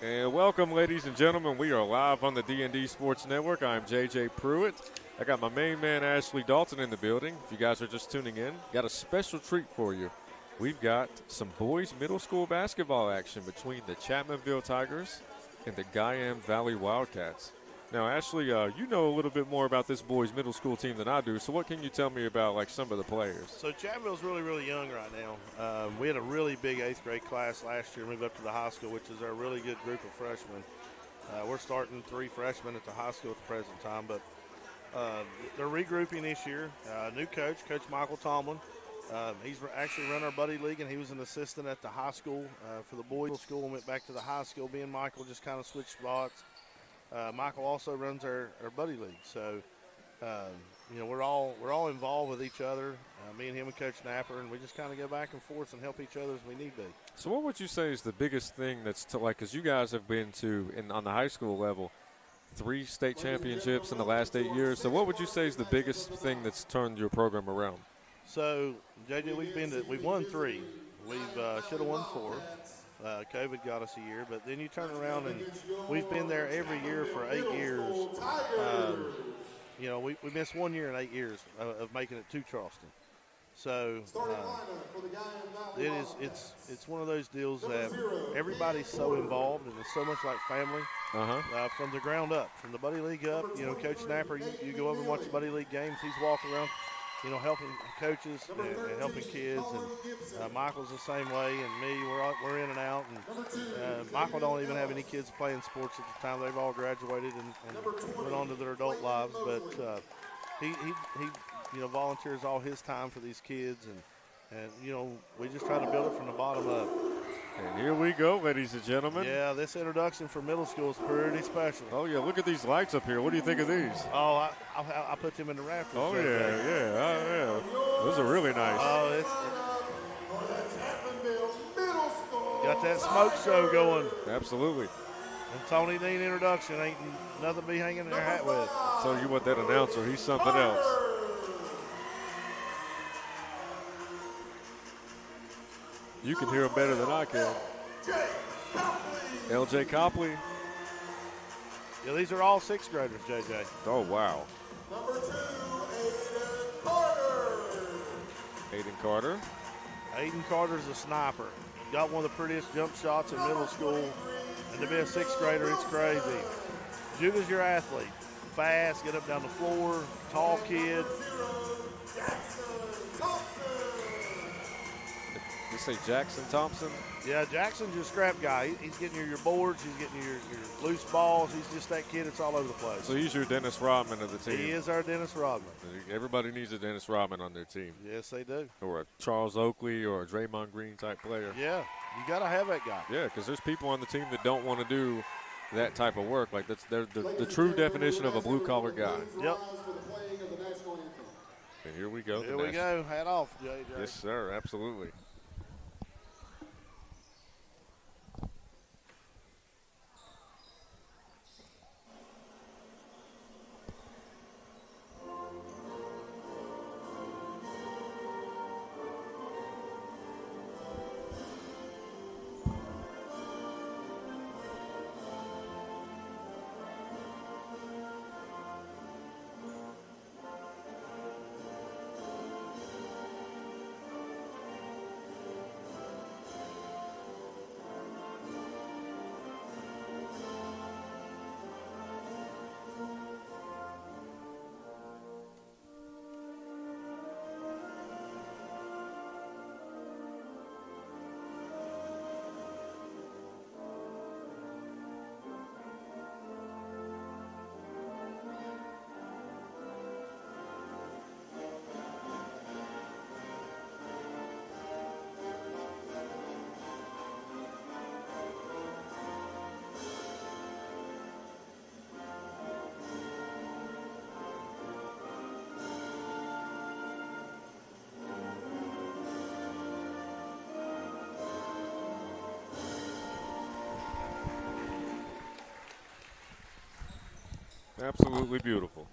And welcome, ladies and gentlemen. We are live on the D&D Sports Network. I'm JJ Pruitt. I got my main man, Ashley Dalton, in the building. If you guys are just tuning in, got a special treat for you. We've got some boys middle school basketball action between the Chapmanville Tigers and the Guyan Valley Wildcats. Now, Ashley, you know a little bit more about this boys middle school team than I do, so what can you tell me about, like, some of the players? So Chapmanville's really young right now. We had a really big 8th grade class last year move up to the high school, which is a really good group of freshmen. We're starting 3 freshmen at the high school at the present time, but they're regrouping this year. New coach, Coach Michael Tomlin. He's actually run our buddy league, and he was an assistant at the high school for the boys school and went back to the high school. Me and Michael just kind of switched spots. Michael also runs our buddy league, so we're all involved with each other. Me and him and Coach Napper, and we just kind of go back and forth and help each other as we need to. So, what would you say is the biggest thing that's because you guys have been to on the high school level 3 state championships in the last 8 years. So, what would you say is the biggest thing that's turned your program around? So, JJ, we've won 3. We've should have won 4. COVID got us a year, but then you turn around and we've been there every year for 8 years. We missed 1 year in 8 years of making it to Charleston. So it's one of those deals that everybody's so involved, and it's so much like family from the ground up, from the buddy league up. Coach Napper, you go over and watch the buddy league games. He's walking around, helping coaches and helping kids, and Michael's the same way, and me, we're in and out. And Michael don't even have any kids playing sports at the time. They've all graduated and went on to their adult lives, but he volunteers all his time for these kids, and we just try to build it from the bottom up. And here we go, ladies and gentlemen. Yeah, this introduction for middle school is pretty special. Oh, yeah, look at these lights up here. What do you think of these? Oh, I put them in the rafters. Oh, yeah. Those are really nice. Oh, got that smoke show going. Absolutely. And Tony Dean introduction ain't nothing to be hanging their hat with. Tell you what, that announcer, he's something else. You can hear him better than I can. L.J. Copley. Yeah, these are all 6th graders, JJ. Oh, wow. Number 2, Aiden Carter. Aiden Carter. Aiden Carter's a sniper. Got one of the prettiest jump shots in middle school. And to be a 6th grader, it's crazy. Judah's your athlete. Fast, get up down the floor, tall kid. You say Jackson Thompson? Yeah, Jackson's your scrap guy. He's getting you your boards. He's getting you your loose balls. He's just that kid that's all over the place. So he's your Dennis Rodman of the team. He is our Dennis Rodman. Everybody needs a Dennis Rodman on their team. Yes, they do. Or a Charles Oakley or a Draymond Green type player. Yeah, you got to have that guy. Yeah, because there's people on the team that don't want to do that type of work. Like they're the true definition of a blue-collar guy. Yep. And here we go. Here we go. Hat off, JJ. Yes, sir. Absolutely. Absolutely beautiful.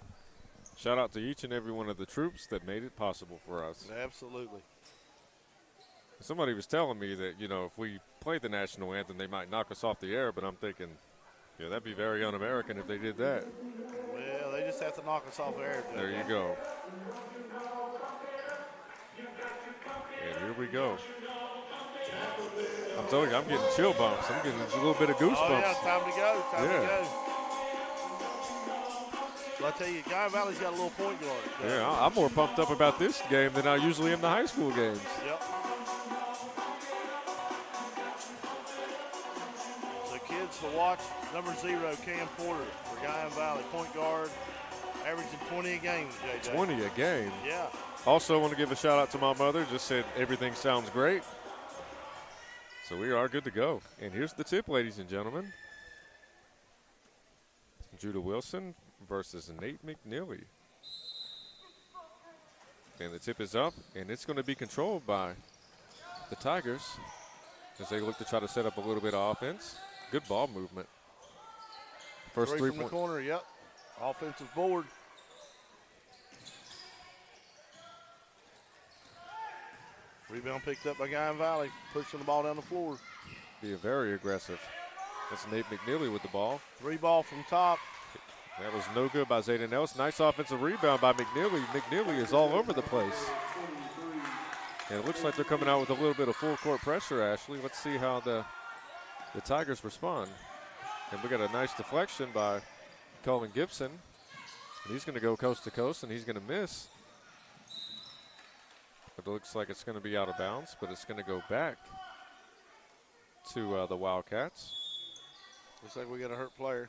Shout out to each and every one of the troops that made it possible for us. Absolutely. Somebody was telling me that, you know, if we played the national anthem, they might knock us off the air, but I'm thinking, yeah, that'd be very un-American if they did that. Well, they just have to knock us off air. There you go. And here we go. I'm telling you, I'm getting chill bumps. I'm getting a little bit of goosebumps. Oh, yeah, time to go. Time Yeah. to go. So I tell you, Guyan Valley's got a little point guard. Yeah, I'm more pumped up about this game than I usually am the high school games. Yep. So kids to watch, number 0, Cam Porter for Guyan Valley, point guard, averaging 20 a game, JJ. 20 a game. Yeah. Also want to give a shout out to my mother. Just said everything sounds great. So we are good to go. And here's the tip, ladies and gentlemen. Judah Wilson versus Nate McNeely. And the tip is up, and it's going to be controlled by the Tigers as they look to try to set up a little bit of offense. Good ball movement. First Three from the three-point. corner, yep. Offensive board. Rebound picked up by Guyan Valley, pushing the ball down the floor. Be very aggressive. That's Nate McNeely with the ball. 3 ball from top. That was no good by Zayden Ellis. Nice offensive rebound by McNeely. McNeely is all over the place. And it looks like they're coming out with a little bit of full court pressure, Ashley. Let's see how the Tigers respond. And we got a nice deflection by Colin Gibson. And he's going to go coast to coast, and he's going to miss. But it looks like it's going to be out of bounds, but it's going to go back to the Wildcats. Looks like we got a hurt player.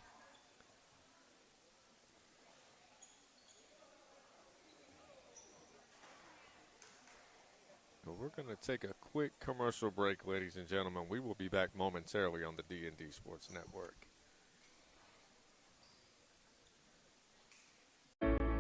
Well, we're going to take a quick commercial break, ladies and gentlemen. We will be back momentarily on the D&D Sports Network.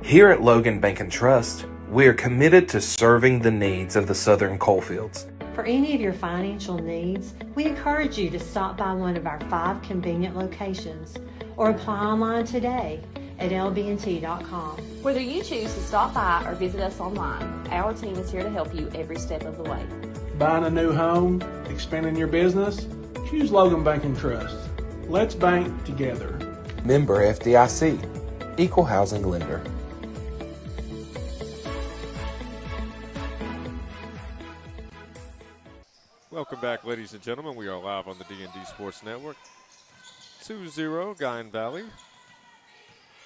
Here at Logan Bank and Trust, we are committed to serving the needs of the Southern Coalfields. For any of your financial needs, we encourage you to stop by one of our 5 convenient locations or apply online today at lbnt.com. Whether you choose to stop by or visit us online, our team is here to help you every step of the way. Buying a new home, expanding your business? Choose Logan Bank and Trust. Let's bank together. Member FDIC, Equal Housing Lender. Welcome back, ladies and gentlemen. We are live on the D&D Sports Network. 2-0, Guyan Valley.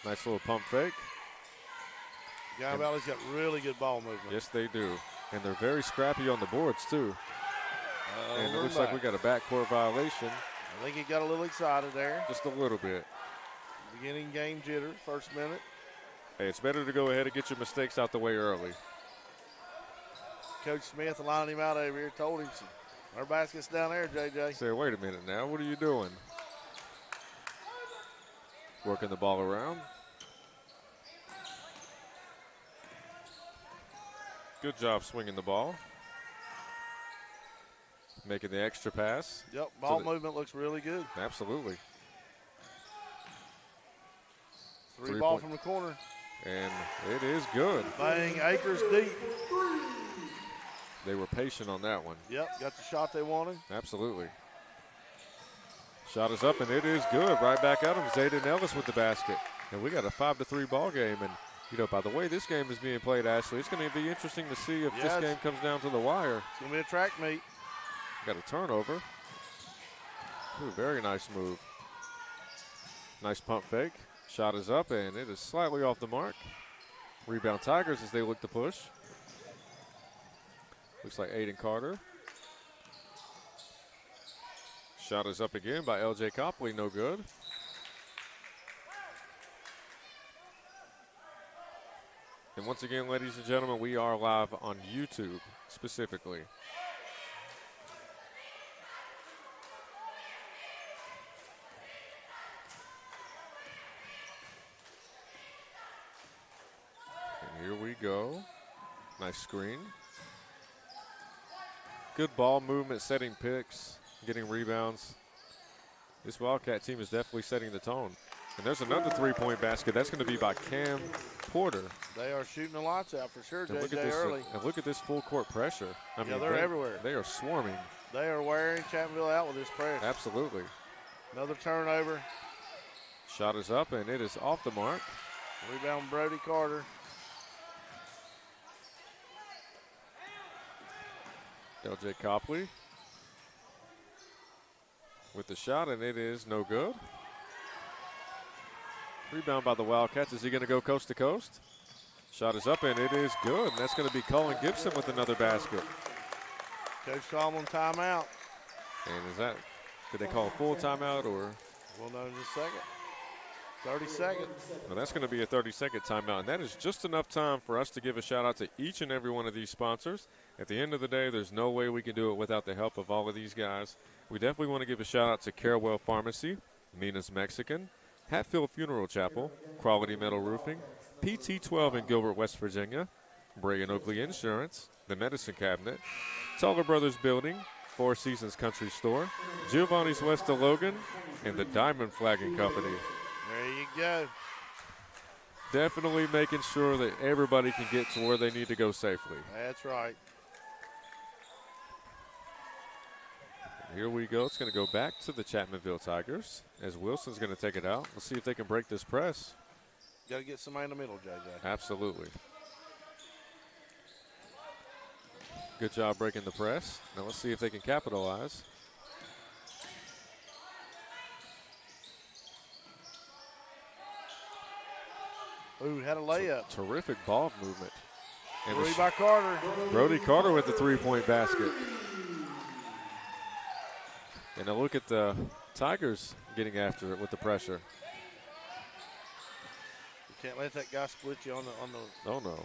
Nice little pump fake. Guyan Valley's got really good ball movement. Yes, they do. And they're very scrappy on the boards, too. And it we're looks back. like we got a backcourt violation. I think he got a little excited there. Just a little bit. Beginning game jitter, first minute. Hey, it's better to go ahead and get your mistakes out the way early. Coach Smith lining him out over here, told him, our basket's down there, JJ. Say, wait a minute now. What are you doing? Working the ball around. Good job swinging the ball. Making the extra pass. Yep, ball movement looks really good. Absolutely. Three ball from the corner. And it is good. Bang, acres deep. They were patient on that one. Yep, got the shot they wanted. Absolutely. Shot is up, and it is good. Right back at him. Zayden Ellis with the basket. And we got a 5-3 ball game. And, you know, by the way this game is being played, Ashley, it's going to be interesting to see if this game comes down to the wire. It's going to be a track meet. Got a turnover. Ooh, very nice move. Nice pump fake. Shot is up, and it is slightly off the mark. Rebound Tigers as they look to push. Looks like Aiden Carter. Shot is up again by L.J. Copley, no good. And once again, ladies and gentlemen, we are live on YouTube specifically. And here we go. Nice screen. Good ball movement, setting picks, getting rebounds. This Wildcat team is definitely setting the tone. And there's another three-point basket. That's going to be by Cam Porter. They are shooting the lights out for sure, And JJ, early. and look at this full court pressure. I mean, They're everywhere. They are swarming. They are wearing Chapmanville out with this pressure. Absolutely. Another turnover. Shot is up, and it is off the mark. Rebound, Brody Carter. LJ Copley with the shot, and it is no good. Rebound by the Wildcats. Is he going to go coast to coast? Shot is up, and it is good. And that's going to be Colin Gibson with another basket. Coach Tomlin timeout. And did they call a full timeout or? We'll know in just a second. 30 seconds. Well, that's going to be a 30-second timeout, and that is just enough time for us to give a shout-out to each and every one of these sponsors. At the end of the day, there's no way we can do it without the help of all of these guys. We definitely want to give a shout-out to Carewell Pharmacy, Mina's Mexican, Hatfield Funeral Chapel, Quality Metal Roofing, PT12 in Gilbert, West Virginia, Bray and Oakley Insurance, The Medicine Cabinet, Taller Brothers Building, Four Seasons Country Store, Giovanni's West of Logan, and the Diamond Flagging Company. There you go. Definitely making sure that everybody can get to where they need to go safely. That's right. Here we go. It's going to go back to the Chapmanville Tigers as Wilson's going to take it out. Let's see if they can break this press. Got to get somebody in the middle, JJ. Absolutely. Good job breaking the press. Now let's see if they can capitalize. Ooh, had a layup. Terrific ball movement. And Three by Carter. Brody Carter with the three-point basket. And a look at the Tigers getting after it with the pressure. You can't let that guy split you on the Oh, no.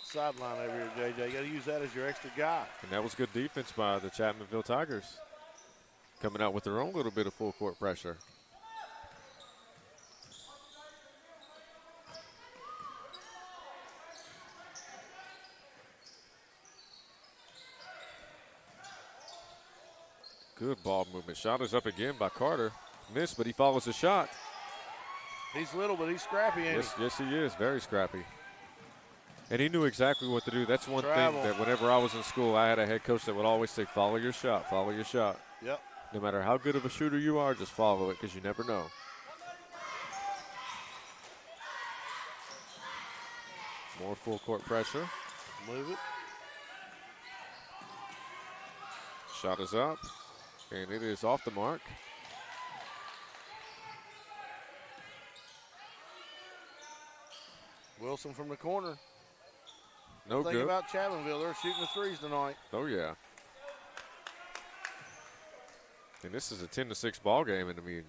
sideline over here, JJ. You got to use that as your extra guy. And that was good defense by the Chapmanville Tigers. Coming out with their own little bit of full court pressure. Good ball movement. Shot is up again by Carter. Missed, but he follows the shot. He's little, but he's scrappy, ain't he? Yes, he is. Very scrappy. And he knew exactly what to do. That's one Travel. thing that whenever I was in school, I had a head coach that would always say, follow your shot, follow your shot. Yep. No matter how good of a shooter you are, just follow it because you never know. More full court pressure. Move it. Shot is up, and it is off the mark. Wilson from the corner. No Think good. about Chapmanville. They're shooting the threes tonight. Oh, yeah. And this is a 10-6 ball game, and I mean,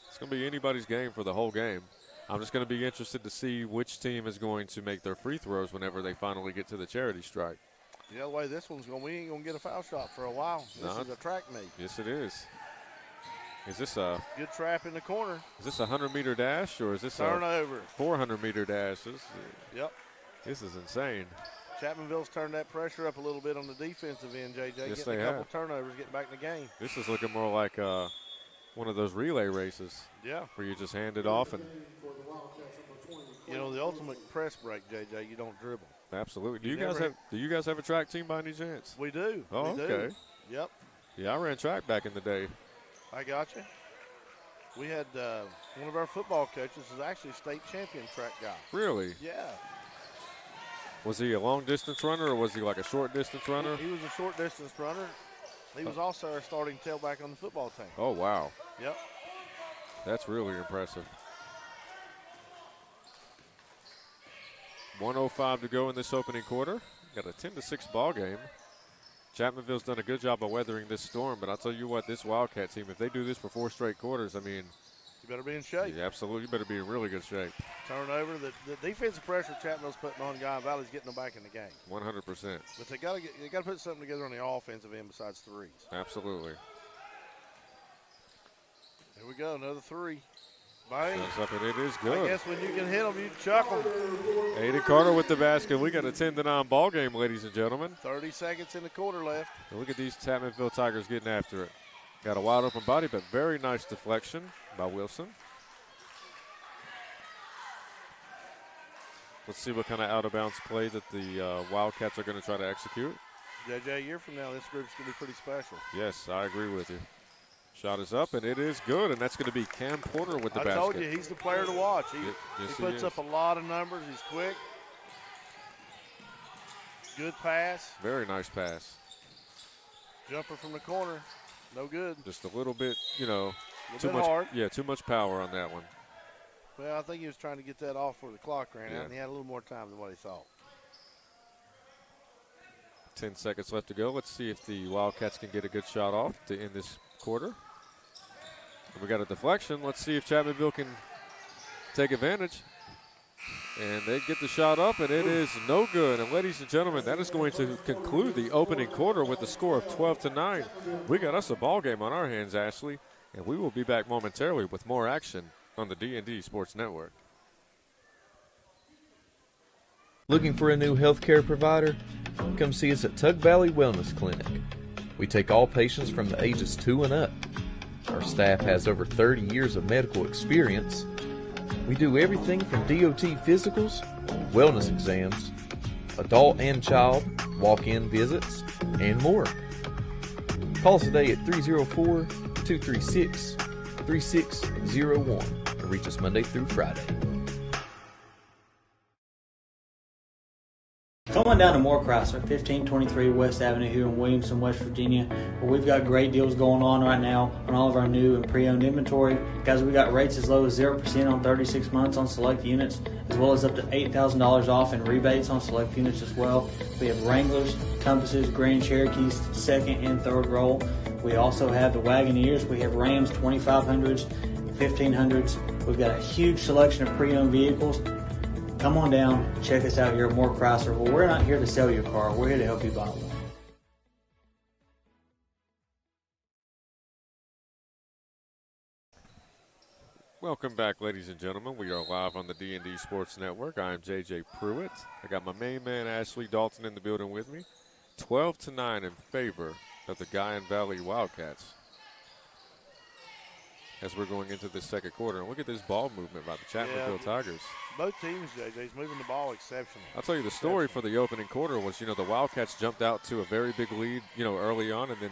it's going to be anybody's game for the whole game. I'm just going to be interested to see which team is going to make their free throws whenever they finally get to the charity stripe. The other way this one's going, we ain't going to get a foul shot for a while. This is a track meet. Yes, it is. Is this a Good trap in the corner. Is this a 100-meter dash or is this Turnover. a 400-meter dash? Yep. This is insane. Chapmanville's turned that pressure up a little bit on the defensive end, JJ. Yes, Getting they a couple have. turnovers, getting back in the game. This is looking more like one of those relay races. Yeah. Where you just hand it off and. You know, the ultimate press break, JJ, you don't dribble. Absolutely. Do You you guys have a track team by any chance? We do. Oh, we okay. do. Yep. Yeah, I ran track back in the day. I got you. We had one of our football coaches is actually a state champion track guy. Really? Yeah. Was he a long distance runner or was he like a short distance runner? He was a short distance runner. He was also our starting tailback on the football team. Oh, wow. Yep. That's really impressive. 1:05 to go in this opening quarter. Got a 10-6 ball game. Chapmanville's done a good job of weathering this storm, but I'll tell you what, this Wildcat team, if they do this for 4 straight quarters, I mean, You better be in shape. yeah, absolutely, you better be in really good shape. Turnover. The defensive pressure Chapmanville's putting on Guyan Valley's getting them back in the game. 100%. But they got to put something together on the offensive end besides threes. Absolutely. Here we go, another three. Bang. Shots up, and it is I good. guess when you can hit them, you chuck them. Aiden Carter with the basket. We got a 10-9 ball game, ladies and gentlemen. 30 seconds in the quarter left. And look at these Chapmanville Tigers getting after it. Got a wide open body, but very nice deflection by Wilson. Let's see what kind of out-of-bounds play that the Wildcats are going to try to execute. JJ, a year from now, this group's going to be pretty special. Yes, I agree with you. Shot is up, and it is good, and that's going to be Cam Porter with the basket. I told you, he's the player to watch. He puts up a lot of numbers. He's quick. Good pass. Very nice pass. Jumper from the corner. No good. Just a little bit, too much hard. Yeah, too much power on that one. Well, I think he was trying to get that off before the clock ran Yeah. out, and he had a little more time than what he thought. 10 seconds left to go. Let's see if the Wildcats can get a good shot off to end this quarter. We got a deflection. Let's see if Chapmanville can take advantage. And they get the shot up, and it is no good. And ladies and gentlemen, that is going to conclude the opening quarter with a score of 12-9. We got us a ball game on our hands, Ashley, and we will be back momentarily with more action on the D&D Sports Network. Looking for a new healthcare provider? Come see us at Tug Valley Wellness Clinic. We take all patients from the ages 2 and up. Our staff has over 30 years of medical experience. We do everything from DOT physicals, wellness exams, adult and child, walk-in visits, and more. Call us today at 304-236-3601 and reach us Monday through Friday. Come on down to Moore Chrysler, 1523 West Avenue here in Williamson, West Virginia, where we've got great deals going on right now on all of our new and pre-owned inventory. Guys, we got rates as low as 0% on 36 months on select units, as well as up to $8,000 off in rebates on select units as well. We have Wranglers, Compasses, Grand Cherokees, second and third roll. We also have the Wagoneers. We have Rams 2500s, 1500s. We've got a huge selection of pre-owned vehicles. Come on down, check us out here at Moore Chrysler. Well, we're not here to sell you a car. We're here to help you buy one. Welcome back, ladies and gentlemen. We are live on the D&D Sports Network. I am J.J. Pruitt. I got my main man, Ashley Dalton, in the building with me. 12-9 in favor of the Guyan Valley Wildcats as we're going into the second quarter. And look at this ball movement by the Chapmanville Tigers. Both teams, JJ's moving the ball exceptionally. I'll tell you, the story for the opening quarter was, the Wildcats jumped out to a very big lead, early on, and then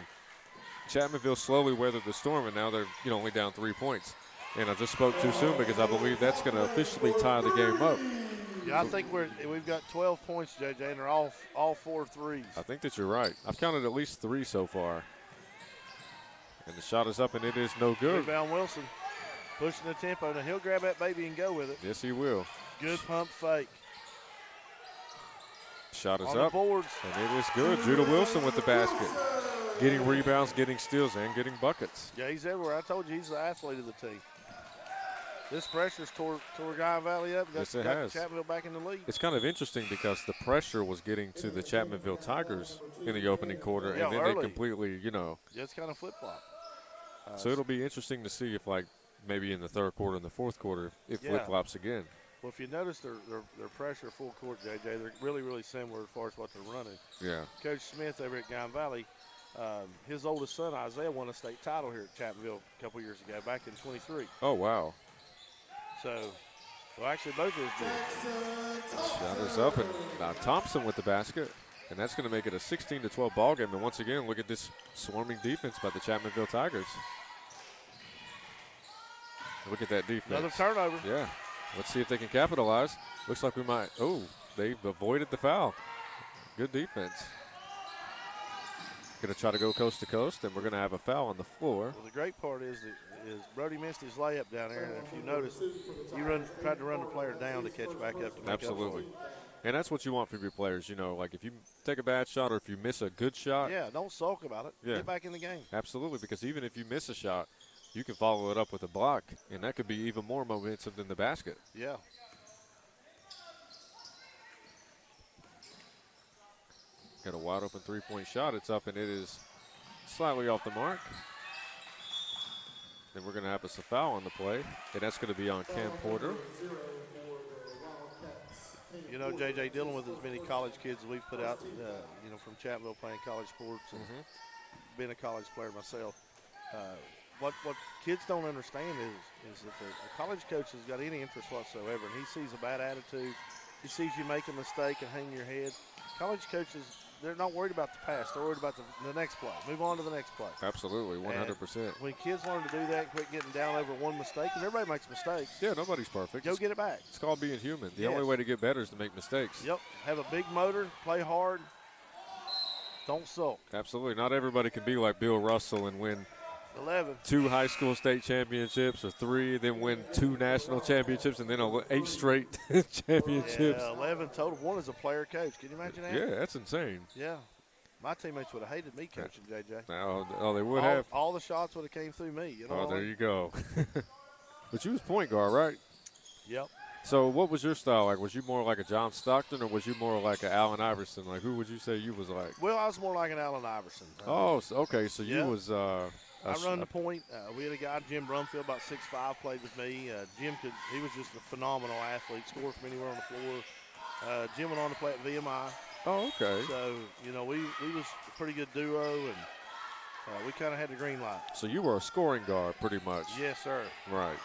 Chapmanville slowly weathered the storm, and now they're, only down 3 points. And I just spoke too soon because I believe that's going to officially tie the game up. Yeah, I think we've got 12 points, JJ, and they're all 4 threes. I think that you're right. I've counted at least 3 so far. And the shot is up, and it is no good. Rebound Wilson, pushing the tempo. Now he'll grab that baby and go with it. Yes, he will. Good pump fake. Shot is on up, the boards. and it is good. Judah Wilson with the basket. Getting rebounds, getting steals, and getting buckets. Yeah, he's everywhere. I told you he's the athlete of the team. This pressure's tore Guyan Valley up. Yes, it got has. Chapmanville back in the lead. It's kind of interesting because the pressure was getting to the Chapmanville Tigers in the opening quarter, Yeah, and then early. they completely, Yeah, it's kind of flip-flop. So it'll be interesting to see if, maybe in the third quarter and the fourth quarter, it flip-flops again. Well, if you notice their pressure full court, JJ, they're really, really similar as far as what they're running. Yeah. Coach Smith over at Guyan Valley, his oldest son, Isaiah, won a state title here at Chapmanville a couple years ago, back in 23. Oh, wow. So, well, actually, both of his boys. Shot is up, and Thompson with the basket. And that's going to make it a 16-12 ball game. And once again, look at this swarming defense by the Chapmanville Tigers. Look at that defense. Another turnover. Yeah. Let's see if they can capitalize. Looks like we might. Oh, they've avoided the foul. Good defense. Going to try to go coast to coast, and we're going to have a foul on the floor. Well, the great part is Brody missed his layup down there, and if you notice, tried to run the player down to catch back up to make Absolutely. up for it. And that's what you want from your players, if you take a bad shot or if you miss a good shot. Yeah, don't sulk about it. Yeah. Get back in the game. Absolutely, because even if you miss a shot, you can follow it up with a block, and that could be even more momentum than the basket. Yeah. Got a wide open three-point shot. It's up, and it is slightly off the mark. Then we're going to have a foul on the play, and that's going to be on Cam Porter. You know, JJ, dealing with as many college kids as we've put out, from Chapmanville playing college sports and being a college player myself, what kids don't understand is if a college coach has got any interest whatsoever and he sees a bad attitude, he sees you make a mistake and hang your head. College coaches, they're not worried about the past. They're worried about the next play. Move on to the next play. Absolutely, 100%. And when kids learn to do that, quit getting down over one mistake, because everybody makes mistakes. Yeah, nobody's perfect. Go get it back. It's called being human. The Yes. only way to get better is to make mistakes. Yep. Have a big motor, play hard, don't sulk. Absolutely. Not everybody can be like Bill Russell and win 11. 2 high school state championships or 3, then win 2 national championships and then 8 straight championships. Yeah, 11 total. One is a player coach. Can you imagine that? Yeah, that's insane. Yeah. My teammates would have hated me coaching, JJ. Oh, they would have. All the shots would have came through me. You know Oh, there you go. But you was point guard, right? Yep. So what was your style like? Was you more like a John Stockton or was you more like an Allen Iverson? Like, who would you say you was like? Well, I was more like an Allen Iverson. Oh, so, okay. So you Yeah. was I run the point. We had a guy, Jim Brumfield, about 6'5", played with me. Jim he was just a phenomenal athlete, scored from anywhere on the floor. Jim went on to play at VMI. Oh, okay. So, you know, we was a pretty good duo, and we kind of had the green light. So you were a scoring guard pretty much. Yes, sir. Right.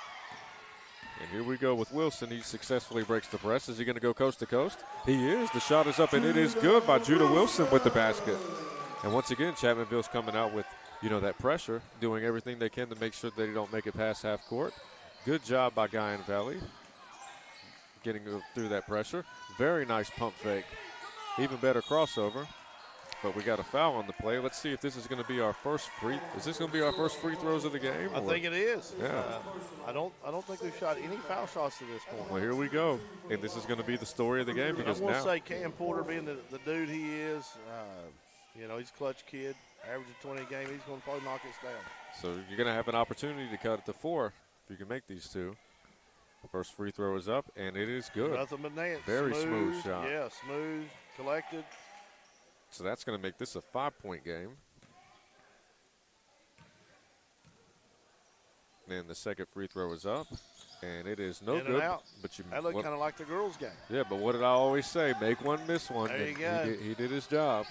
And here we go with Wilson. He successfully breaks the press. Is he going to go coast to coast? He is. The shot is up, and it is good by Judah Wilson with the basket. And once again, Chapmanville's coming out with, that pressure, doing everything they can to make sure they don't make it past half court. Good job by Guyan Valley getting through that pressure. Very nice pump fake. Even better crossover. But we got a foul on the play. Let's see if this is going to be our first free. Is this going to be our first free throws of the game? I think it is. Yeah. I don't think we've shot any foul shots to this point. Well, here we go. And this is going to be the story of the game because I will now. say Cam Porter, being the dude he is, he's a clutch kid, averaging 20 a game. He's going to probably knock us down. So you're going to have an opportunity to cut it to 4 if you can make these 2. First free throw is up, and it is good. Nothing but net. Very smooth shot. Yeah, smooth, collected. So that's going to make this a 5-point game. And the second free throw is up, and it is no In and good. out. But That looked kind of like the girls' game. Yeah, but what did I always say? Make one, miss one. There you And go. He did his job.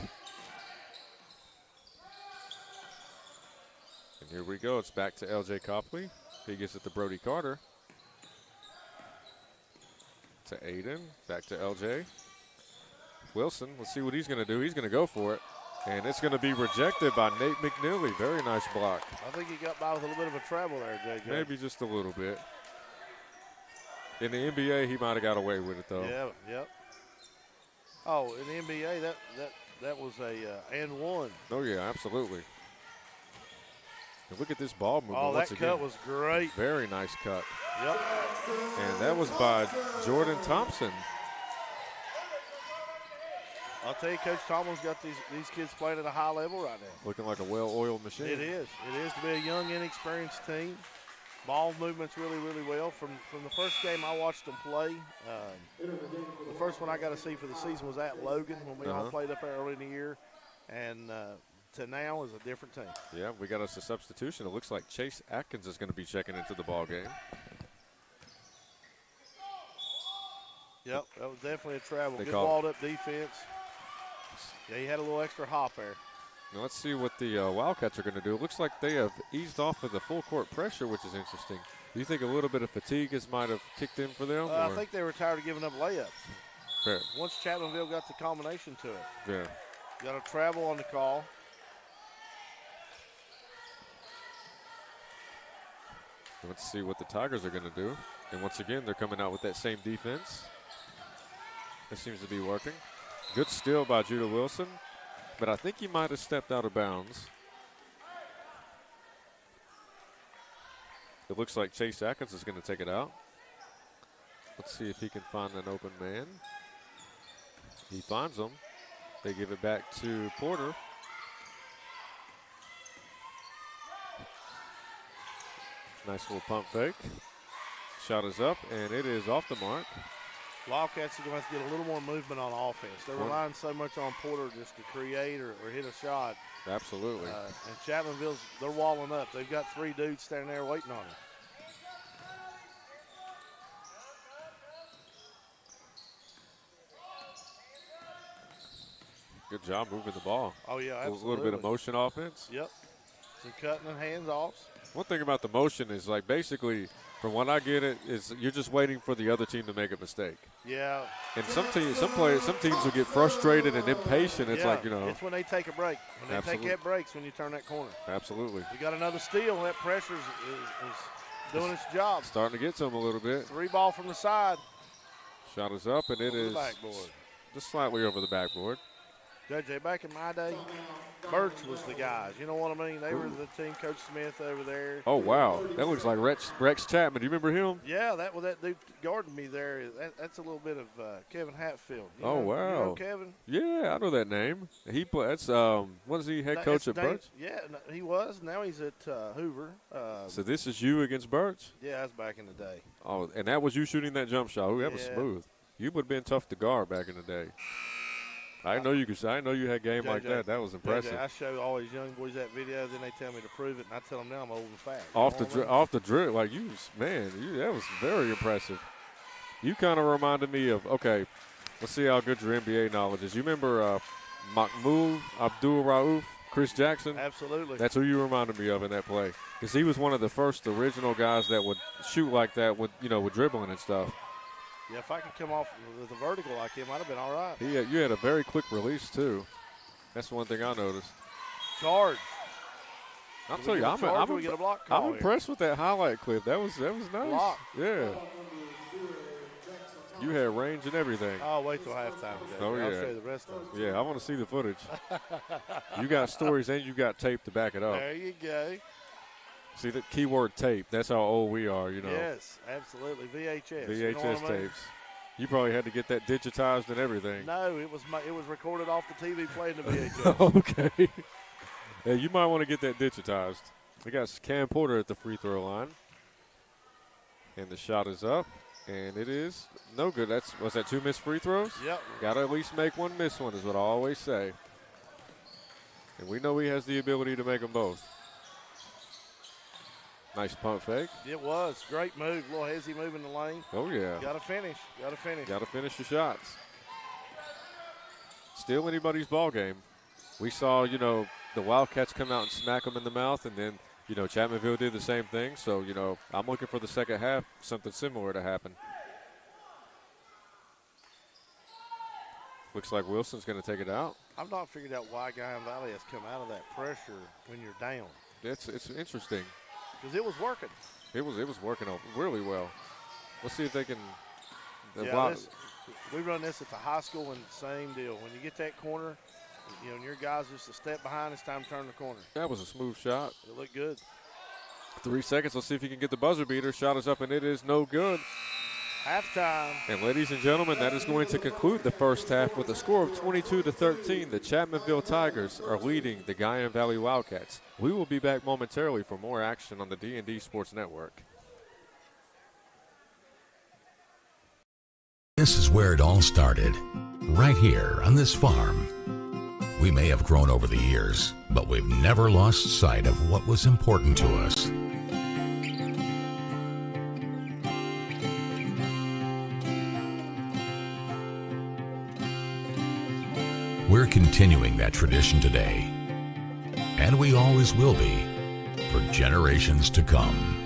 And here we go. It's back to L.J. Copley. He gets it to Brody Carter. To Aiden. Back to L.J. Wilson, let's see what he's going to do. He's going to go for it. And it's going to be rejected by Nate McNeely. Very nice block. I think he got by with a little bit of a treble there, JJ. Maybe just a little bit. In the NBA, he might have got away with it, though. Yeah, yep. Oh, in the NBA, that was a and one. Oh, yeah, absolutely. And look at this ball movement. Oh, once that again. cut was great. Very nice cut. Yep. And that was by Jordan Thompson. I'll tell you, Coach Tomlin's got these kids playing at a high level right now. Looking like a well-oiled machine. It is. It is to be a young, inexperienced team. Ball movement's really, really well. From the first game I watched them play, the first one I got to see for the season was at Logan when we all played up there early in the year. And to now is a different team. Yeah, we got us a substitution. It looks like Chase Atkins is going to be checking into the ball game. Yep, that was definitely a travel. They Good call it. walled-up defense. Yeah, he had a little extra hop there. Now let's see what the Wildcats are going to do. It looks like they have eased off of the full court pressure, which is interesting. Do you think a little bit of fatigue might have kicked in for them? I think they were tired of giving up layups. Fair. Once Chapmanville got the combination to it. Yeah. Got a travel on the call. Let's see what the Tigers are going to do. And once again, they're coming out with that same defense. It seems to be working. Good steal by Judah Wilson, but I think he might have stepped out of bounds. It looks like Chase Atkins is going to take it out. Let's see if he can find an open man. He finds him. They give it back to Porter. Nice little pump fake. Shot is up, and it is off the mark. Wildcats are going to have to get a little more movement on offense. They're relying so much on Porter just to create or hit a shot. Absolutely. And Chapmanville's, they're walling up. They've got 3 dudes standing there waiting on him. Good job moving the ball. Oh, yeah, absolutely. A little bit of motion offense. Yep. Some cutting and hands offs. One thing about the motion is, like, basically, from what I get it, is you're just waiting for the other team to make a mistake. Yeah. And some teams will get frustrated and impatient. It's like, It's when they take a break. When they take that breaks when you turn that corner. Absolutely. You got another steal. That pressure is doing its job. Starting to get to him a little bit. 3 ball from the side. Shot is up, and it is backboard. Just slightly over the backboard. JJ, back in my day, Birch was the guys. You know what I mean? They were the team. Coach Smith over there. Oh, wow. That looks like Rex Chapman. Do you remember him? Yeah, that dude guarding me there. That's a little bit of Kevin Hatfield. You wow. You know Kevin? Yeah, I know that name. That's what is he, head coach at Birch? Yeah, he was. Now he's at Hoover. So this is you against Birch? Yeah, that's back in the day. Oh, and that was you shooting that jump shot. Ooh, that was smooth. You would have been tough to guard back in the day. I know you could. I know you had game like that. That was impressive. I show all these young boys that video, then they tell me to prove it, and I tell them now I'm old and fat. Off the drip, like that was very impressive. You kind of reminded me of, okay, let's see how good your NBA knowledge is. You remember Mahmoud Abdul-Rauf, Chris Jackson? Absolutely. That's who you reminded me of in that play, because he was one of the first original guys that would shoot like that with dribbling and stuff. Yeah, if I could come off with a vertical like him, I'd have been all right. You had a very quick release, too. That's one thing I noticed. Charge. I'll tell you, I'm impressed with that highlight clip. That was nice. Block. Yeah. You had range and everything. I'll wait till halftime. Oh, yeah. I'll show you the rest of it. Yeah, I want to see the footage. You got stories and you got tape to back it up. There you go. See, the keyword tape. That's how old we are, Yes, absolutely. VHS. VHS tapes. You probably had to get that digitized and everything. No, it was recorded off the TV playing the VHS. Okay. Yeah, you might want to get that digitized. We got Cam Porter at the free throw line. And the shot is up. And it is no good. Was that 2 missed free throws? Yep. Got to at least make one miss one is what I always say. And we know he has the ability to make them both. Nice pump fake. It was. Great move. A little hazy move in the lane. Oh, yeah. Got to finish. Got to finish. Got to finish your shots. Still anybody's ball game. We saw, the Wildcats come out and smack them in the mouth, and then, Chapmanville did the same thing. So, I'm looking for the second half, something similar to happen. Looks like Wilson's going to take it out. I've not figured out why Guyan Valley has come out of that pressure when you're down. It's interesting. Because it was working. It was working really well. Let's see if they can. We run this at the high school, and same deal. When you get that corner, and your guys just a step behind, it's time to turn the corner. That was a smooth shot. It looked good. 3 seconds. Let's see if he can get the buzzer beater. Shot is up, and it is no good. Halftime. And ladies and gentlemen, that is going to conclude the first half with a score of 22-13. The Chapmanville Tigers are leading the Guyan Valley Wildcats. We will be back momentarily for more action on the D&D Sports Network. This is where it all started, right here on this farm. We may have grown over the years, but we've never lost sight of what was important to us. We're continuing that tradition today, and we always will be for generations to come.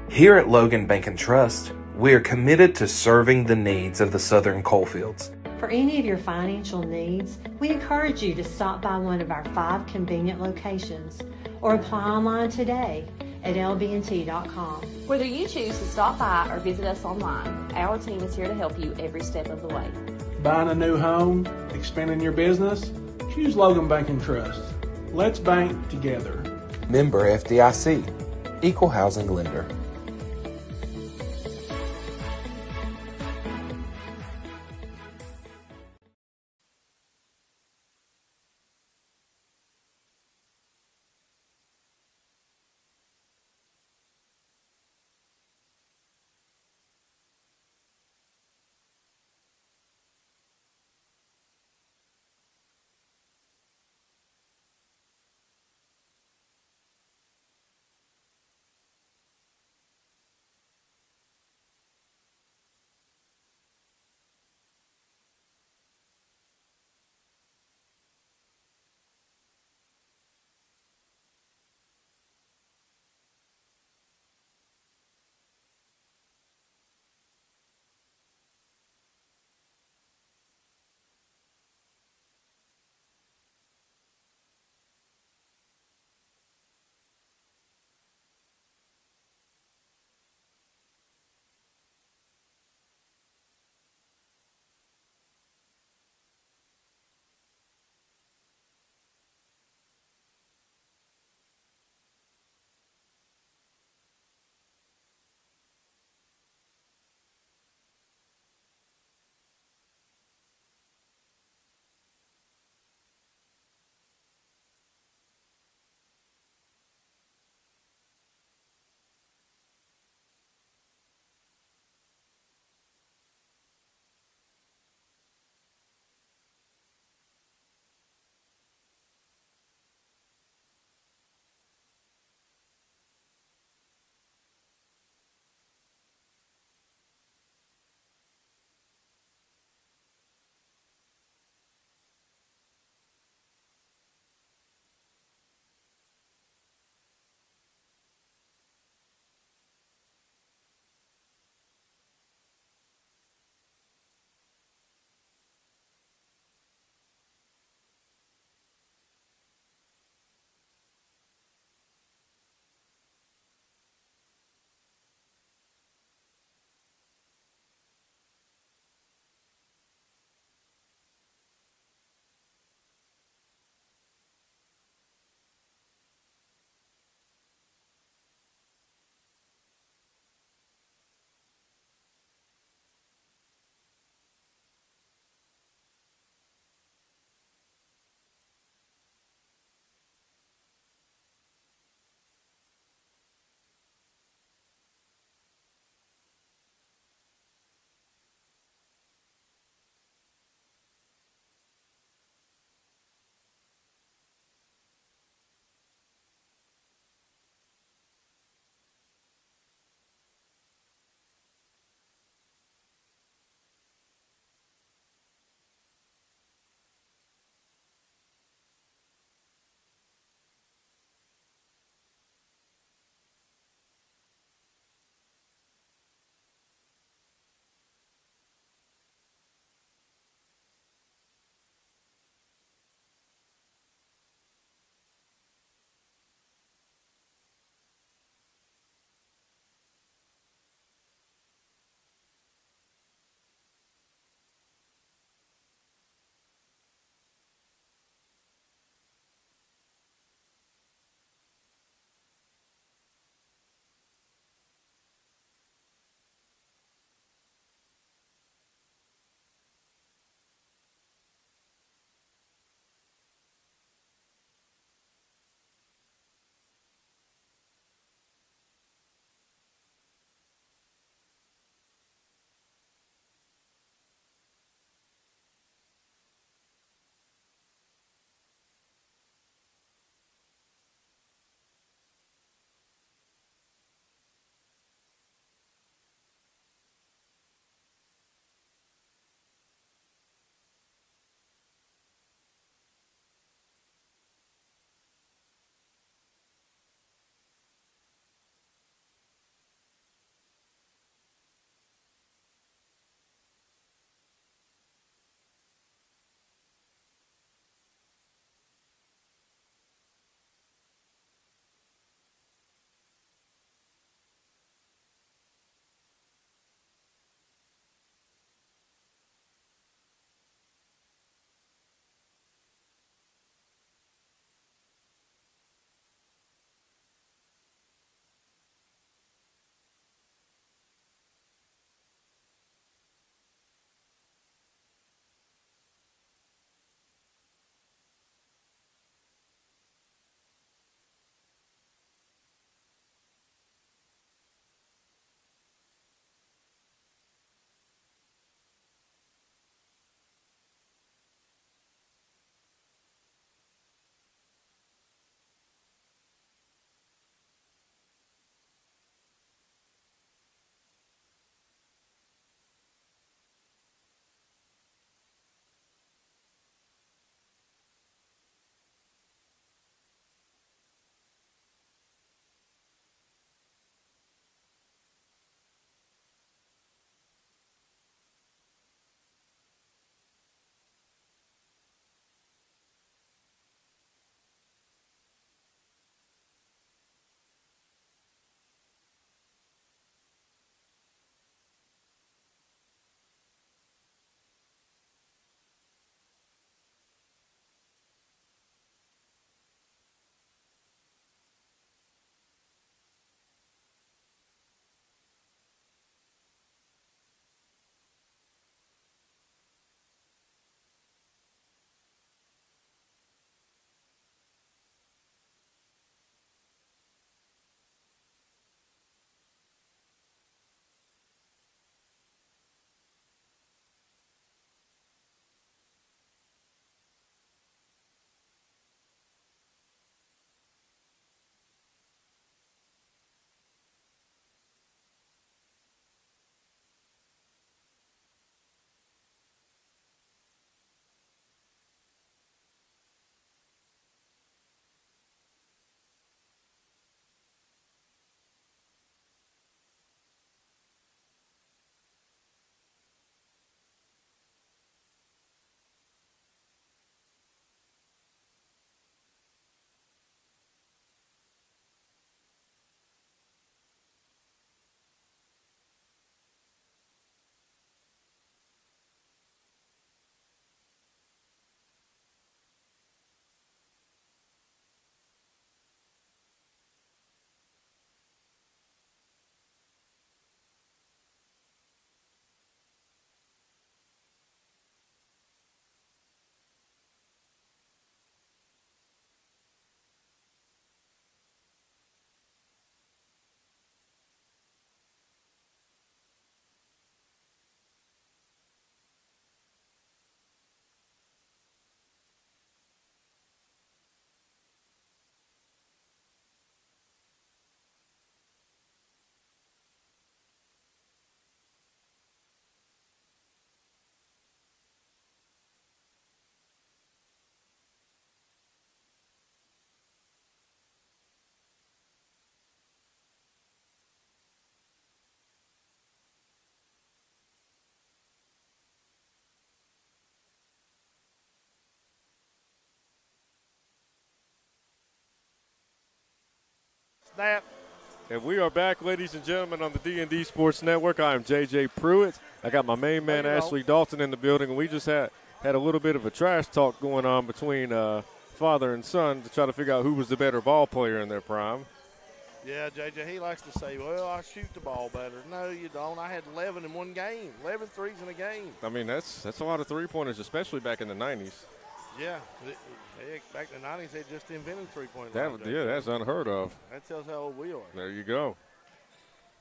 Here at Logan Bank and Trust, we are committed to serving the needs of the Southern coalfields. For any of your financial needs, we encourage you to stop by one of our 5 convenient locations or apply online today at lbnt.com. Whether you choose to stop by or visit us online, our team is here to help you every step of the way. Buying a new home, expanding your business? Choose Logan Bank and Trust. Let's bank together. Member FDIC, Equal Housing Lender. Snap. And we are back, ladies and gentlemen, on the D&D Sports Network. I am J.J. Pruitt. I got my main man, Ashley Dalton, in the building, and we just had a little bit of a trash talk going on between father and son to try to figure out who was the better ball player in their prime. Yeah, JJ, he likes to say, well, I shoot the ball better. No, you don't. I had 11 in one game, 11 threes in a game. I mean, that's a lot of three-pointers, especially back in the 90s. Yeah, back in the 90s, they just invented three-point line. Yeah, that's unheard of. That tells how old we are. There you go.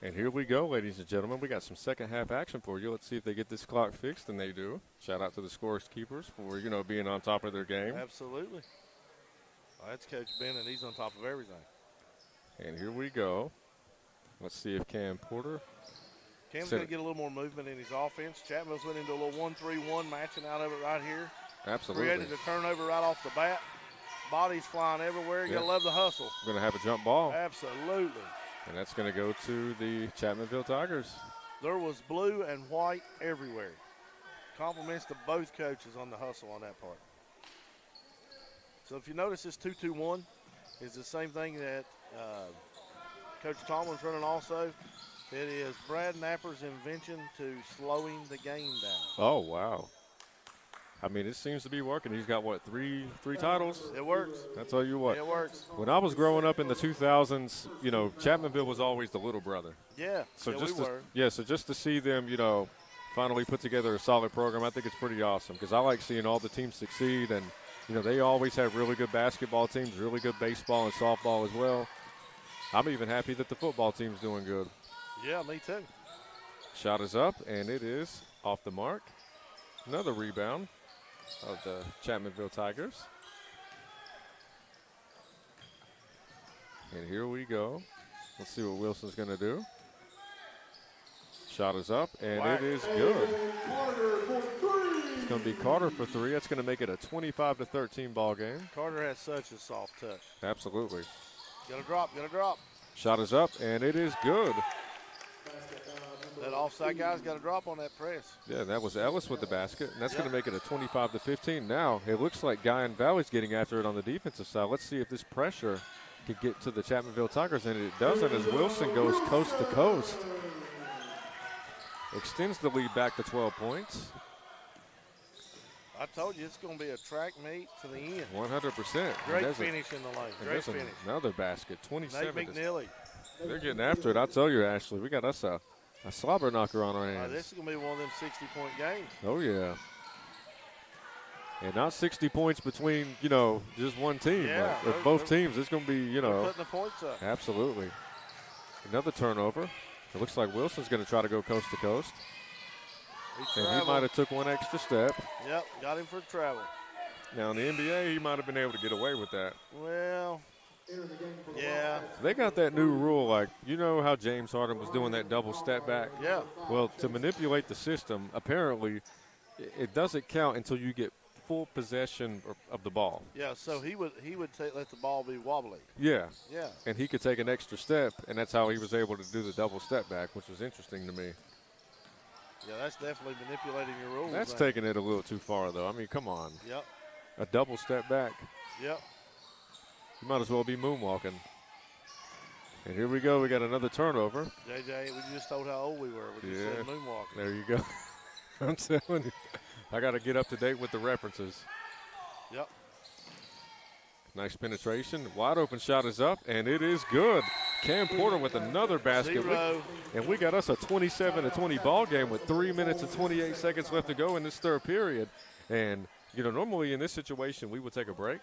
And here we go, ladies and gentlemen. We got some second-half action for you. Let's see if they get this clock fixed, and they do. Shout out to the scorekeepers for, being on top of their game. Absolutely. Well, that's Coach Ben, and he's on top of everything. And here we go. Let's see if Cam Porter. Cam's going to get a little more movement in his offense. Chapmanville's went into a little 1-3-1 matching out of it right here. Absolutely. Created a turnover right off the bat. Bodies flying everywhere. You got to love the hustle. We're going to have a jump ball. Absolutely. And that's going to go to the Chapmanville Tigers. There was blue and white everywhere. Compliments to both coaches on the hustle on that part. So if you notice, this 2-2-1 is the same thing that Coach Tomlin's running also. It is Brad Napper's invention to slowing the game down. Oh, wow. I mean, it seems to be working. He's got, three titles? It works. I tell you what. It works. When I was growing up in the 2000s, Chapmanville was always the little brother. Yeah, so we were. So just to see them, finally put together a solid program, I think it's pretty awesome because I like seeing all the teams succeed. And, they always have really good basketball teams, really good baseball and softball as well. I'm even happy that the football team's doing good. Yeah, me too. Shot is up, and it is off the mark. Another rebound of the Chapmanville Tigers. And here we go. Let's see what Wilson's going to do. Shot is up, and it is good. It's going to be Carter for three. That's going to make it a 25-13 ball game. Carter has such a soft touch. Absolutely. Got to drop. Shot is up, and it is good. That offside guy's got to drop on that press. Yeah, that was Ellis with the basket, and that's going to make it a 25-15. Now, it looks like Guyan Valley's getting after it on the defensive side. Let's see if this pressure could get to the Chapmanville Tigers, and it doesn't as Wilson goes coast to coast. Extends the lead back to 12 points. I told you it's going to be a track meet to the end. 100%. Great finish in the lane. Great finish. Another basket, 27. Nate McNeely. They're getting after it. I tell you, Ashley, we got us a slobber knocker on our hands. This is going to be one of them 60-point games. Oh, yeah. And not 60 points between, just one team. Yeah. But both teams, it's going to be, putting the points up. Absolutely. Another turnover. It looks like Wilson's going to try to go coast to coast. And he might have took one extra step. Yep, got him for travel. Now, in the NBA, he might have been able to get away with that. Well, yeah. They got that new rule, how James Harden was doing that double step back? Yeah. Well, to manipulate the system, apparently it doesn't count until you get full possession of the ball. Yeah, so he would let the ball be wobbly. Yeah. Yeah. And he could take an extra step, and that's how he was able to do the double step back, which was interesting to me. Yeah, that's definitely manipulating your rules. That's taking it a little too far, though. I mean, come on. Yep. A double step back. Yep. You might as well be moonwalking. And here we go. We got another turnover. JJ, we just told how old we were. We just said moonwalking. There you go. I'm telling you. I got to get up to date with the references. Yep. Nice penetration. Wide open shot is up, and it is good. Cam Porter with another basket. And we got us a 27-20 ball game with 3 minutes and 28 seconds left to go in this third period. And, normally in this situation we would take a break.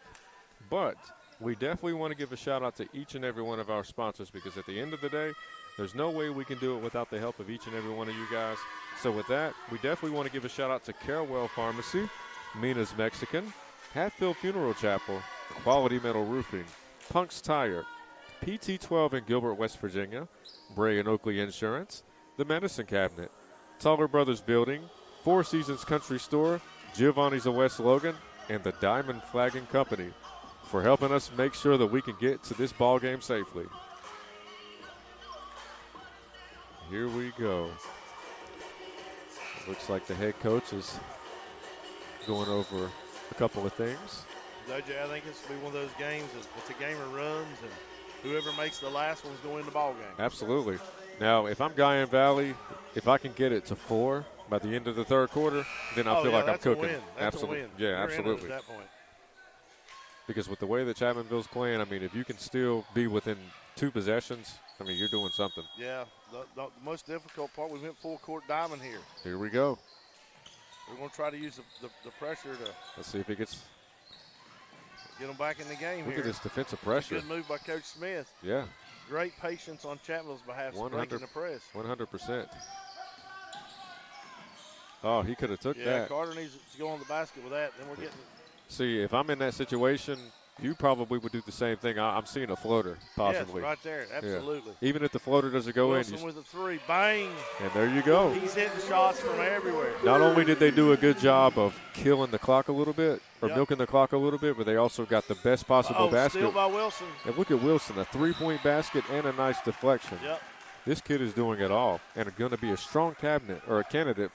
But we definitely want to give a shout-out to each and every one of our sponsors because at the end of the day, there's no way we can do it without the help of each and every one of you guys. So with that, we definitely want to give a shout-out to Carewell Pharmacy, Mina's Mexican, Hatfield Funeral Chapel, Quality Metal Roofing, Punk's Tire, PT12 in Gilbert, West Virginia, Bray and Oakley Insurance, The Medicine Cabinet, Taller Brothers Building, Four Seasons Country Store, Giovanni's of West Logan, and the Diamond Flagging Company for helping us make sure that we can get to this ball game safely. Here we go. It looks like the head coach is going over a couple of things. JJ, I think it's going to be one of those games. It's a game of runs, and whoever makes the last one's going to win the ball game. Absolutely. Now, if I'm Guyan Valley, if I can get it to 4 by the end of the third quarter, then I feel like I'm cooking. A win. That's absolutely. a win. Yeah, You're absolutely. in it at that point. Because with the way that Chapmanville's playing, I mean, if you can still be within 2 possessions, I mean, you're doing something. Yeah, the most difficult part, we went full court diamond here. Here we go. We're going to try to use the pressure to. Let's see if he gets. Get them back in the game. Look here. at this defensive pressure. Good move by Coach Smith. Yeah. Great patience on Chapmanville's behalf, breaking the press. 100%. Oh, he could have took that. Yeah, Carter needs to go on the basket with that. Then we're getting. See, if I'm in that situation, you probably would do the same thing. I'm seeing a floater, possibly. Yes, right there, absolutely. Yeah. Even if the floater doesn't go Wilson in. with a 3, bang. And there you go. He's hitting shots from everywhere. Not only did they do a good job of killing the clock a little bit, or milking the clock a little bit, but they also got the best possible basket. Steal by Wilson. And look at Wilson, a 3-point basket and a nice deflection. Yep. This kid is doing it all and going to be a strong candidate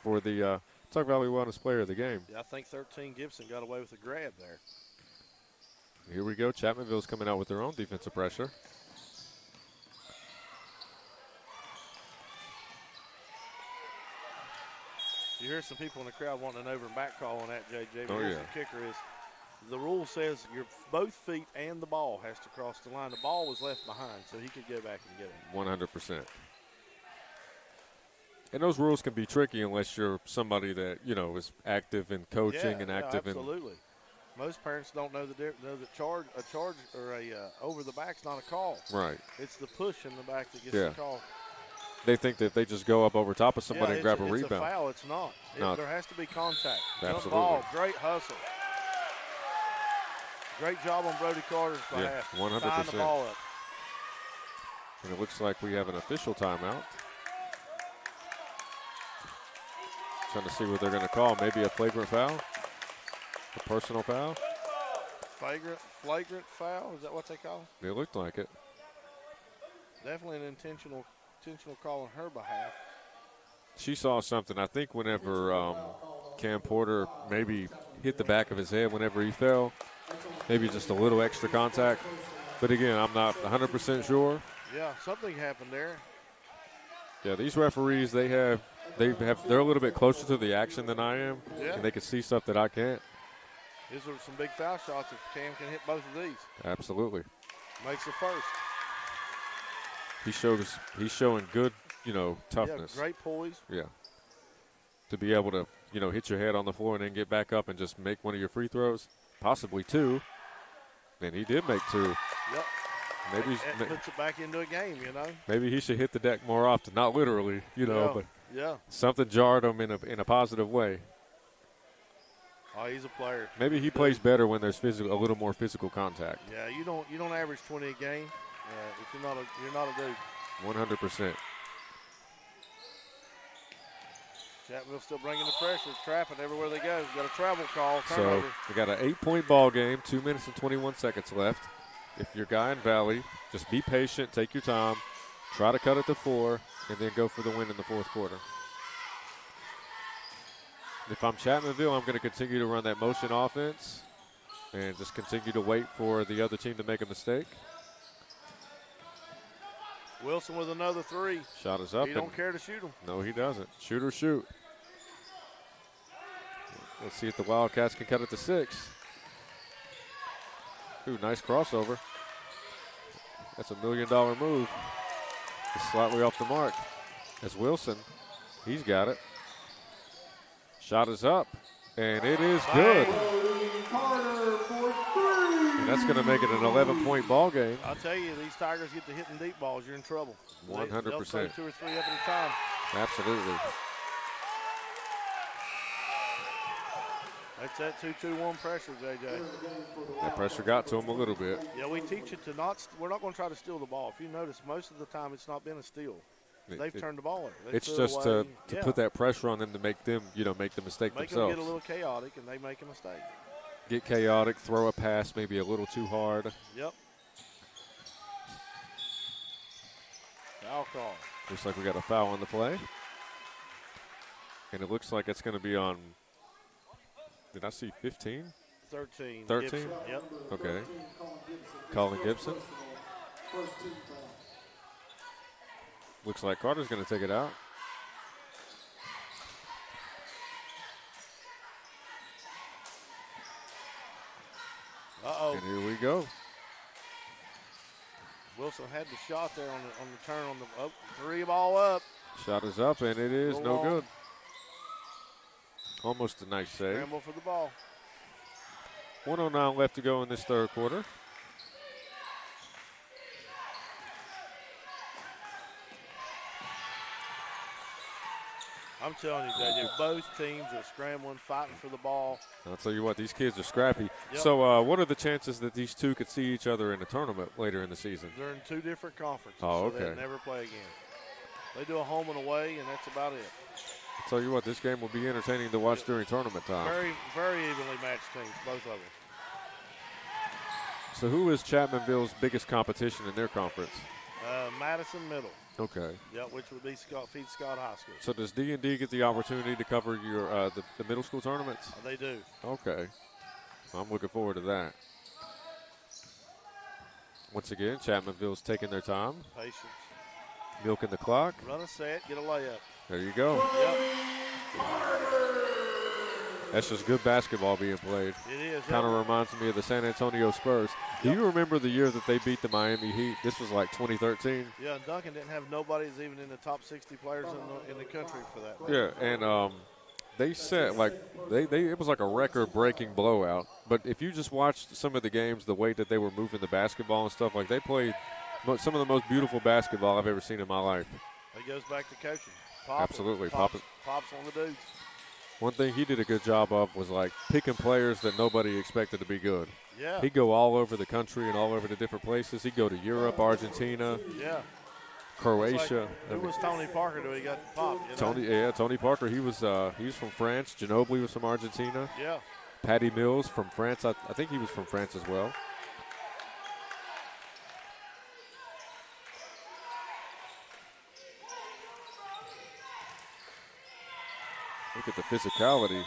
for the Tug Valley Wellness Player of the Game. Yeah, I think 13 Gibson got away with a grab there. Here we go. Chapmanville's coming out with their own defensive pressure. You hear some people in the crowd wanting an over and back call on that, JJ. Oh, yeah. The kicker is the rule says your both feet and the ball has to cross the line. The ball was left behind, so he could go back and get it. 100%. And those rules can be tricky unless you're somebody that, is active in coaching and active in. Absolutely. Most parents don't know the charge or a over the back's not a call. Right. It's the push in the back that gets the call. They think that if they just go up over top of somebody and grab a rebound. It's a foul. It's not. There has to be contact. Absolutely. Jump ball. Great hustle. Great job on Brody Carter's behalf. 100%. Tying the ball up. And it looks like we have an official timeout. Trying to see what they're going to call. Maybe a flagrant foul? A personal foul? Flagrant foul? Is that what they call it? It looked like it. Definitely an intentional call on her behalf. She saw something. I think whenever Cam Porter maybe hit the back of his head whenever he fell, maybe just a little extra contact. But again, I'm not 100% sure. Yeah, something happened there. Yeah, these referees, they're a little bit closer to the action than I am, and they can see stuff that I can't. These are some big foul shots if Cam can hit both of these. Absolutely. Makes the first. He's showing good, toughness. Yeah, great poise. Yeah. To be able to, hit your head on the floor and then get back up and just make one of your free throws, possibly 2. And he did make 2. Yep. Maybe that puts it back into a game, Maybe he should hit the deck more often, not literally, but something jarred him in a positive way. Oh, he's a player. Maybe he plays better when there's a little more physical contact. Yeah, you don't average 20 a game. If you're not a dude. 100%. Chapmanville still bringing the pressure, trapping everywhere they go. Got a travel call, turnover. So we got an 8-point ball game, 2 minutes and 21 seconds left. If you're Guyan Valley, just be patient, take your time, try to cut it to 4, and then go for the win in the fourth quarter. If I'm Chapmanville, I'm going to continue to run that motion offense and just continue to wait for the other team to make a mistake. Wilson with another 3. Shot is up. He don't care to shoot them. No, he doesn't. Shoot or shoot. Let's see if the Wildcats can cut it to 6. Ooh, nice crossover. That's $1 million move. Just slightly off the mark. As Wilson, he's got it. Shot is up, and it is good. And that's going to make it an 11-point ball game. I'll tell you, these Tigers get to hitting deep balls, you're in trouble. 100%. They'll throw 2 or 3 up at a time. Absolutely. That's that 2-2-1 pressure, JJ. That pressure got to him a little bit. Yeah, we teach it to we're not going to try to steal the ball. If you notice, most of the time it's not been a steal. They've turned the ball over. It's just to put that pressure on them to make them, make the mistake themselves. Make them get a little chaotic, and they make a mistake. Get chaotic, throw a pass maybe a little too hard. Yep. Foul call. Looks like we got a foul on the play. And it looks like it's going to be on, did I see 15? 13. 13? Gibson. Yep. Okay. Colin Gibson. First team foul. Looks like Carter's going to take it out. Uh-oh. And here we go. Wilson had the shot there on the turn on the three ball up. Shot is up, and it is no Go on. good. Almost a nice save. Scramble for the ball. 1:09 left to go in this third quarter. I'm telling you, JJ, both teams are scrambling, fighting for the ball. I'll tell you what, these kids are scrappy. Yep. So what are the chances that these two could see each other in a tournament later in the season? They're in two different conferences, Oh, so okay. they'll never play again. They do a home and away, and that's about it. I'll tell you what, this game will be entertaining to watch during tournament time. Very, very evenly matched teams, both of them. So who is Chapmanville's biggest competition in their conference? Madison Middle. Okay. Yep, which would be Scott High School. So does D&D get the opportunity to cover your the middle school tournaments? They do. Okay. I'm looking forward to that. Once again, Chapmanville's taking their time, Patience. milking the clock. Run a set, get a layup. There you go. Yep. That's just good basketball being played. It is. Kind of reminds me of the San Antonio Spurs. Do you remember the year that they beat the Miami Heat? This was like 2013. Yeah, and Duncan didn't have nobody that's even in the top 60 players in the country for that. Yeah, and they set like it was like a record-breaking blowout. But if you just watched some of the games, the way that they were moving the basketball and stuff, like they played some of the most beautiful basketball I've ever seen in my life. It goes back to coaching. Absolutely, Pops on the dudes. One thing he did a good job of was like picking players that nobody expected to be good. Yeah. He'd go all over the country and all over the different places. He'd go to Europe, Argentina, Yeah. Croatia. Who was Tony Parker till he got the pop? You know? Tony Parker. He was from France. Ginobili was from Argentina. Yeah. Patty Mills from France. I think he was from France as well. Look at the physicality.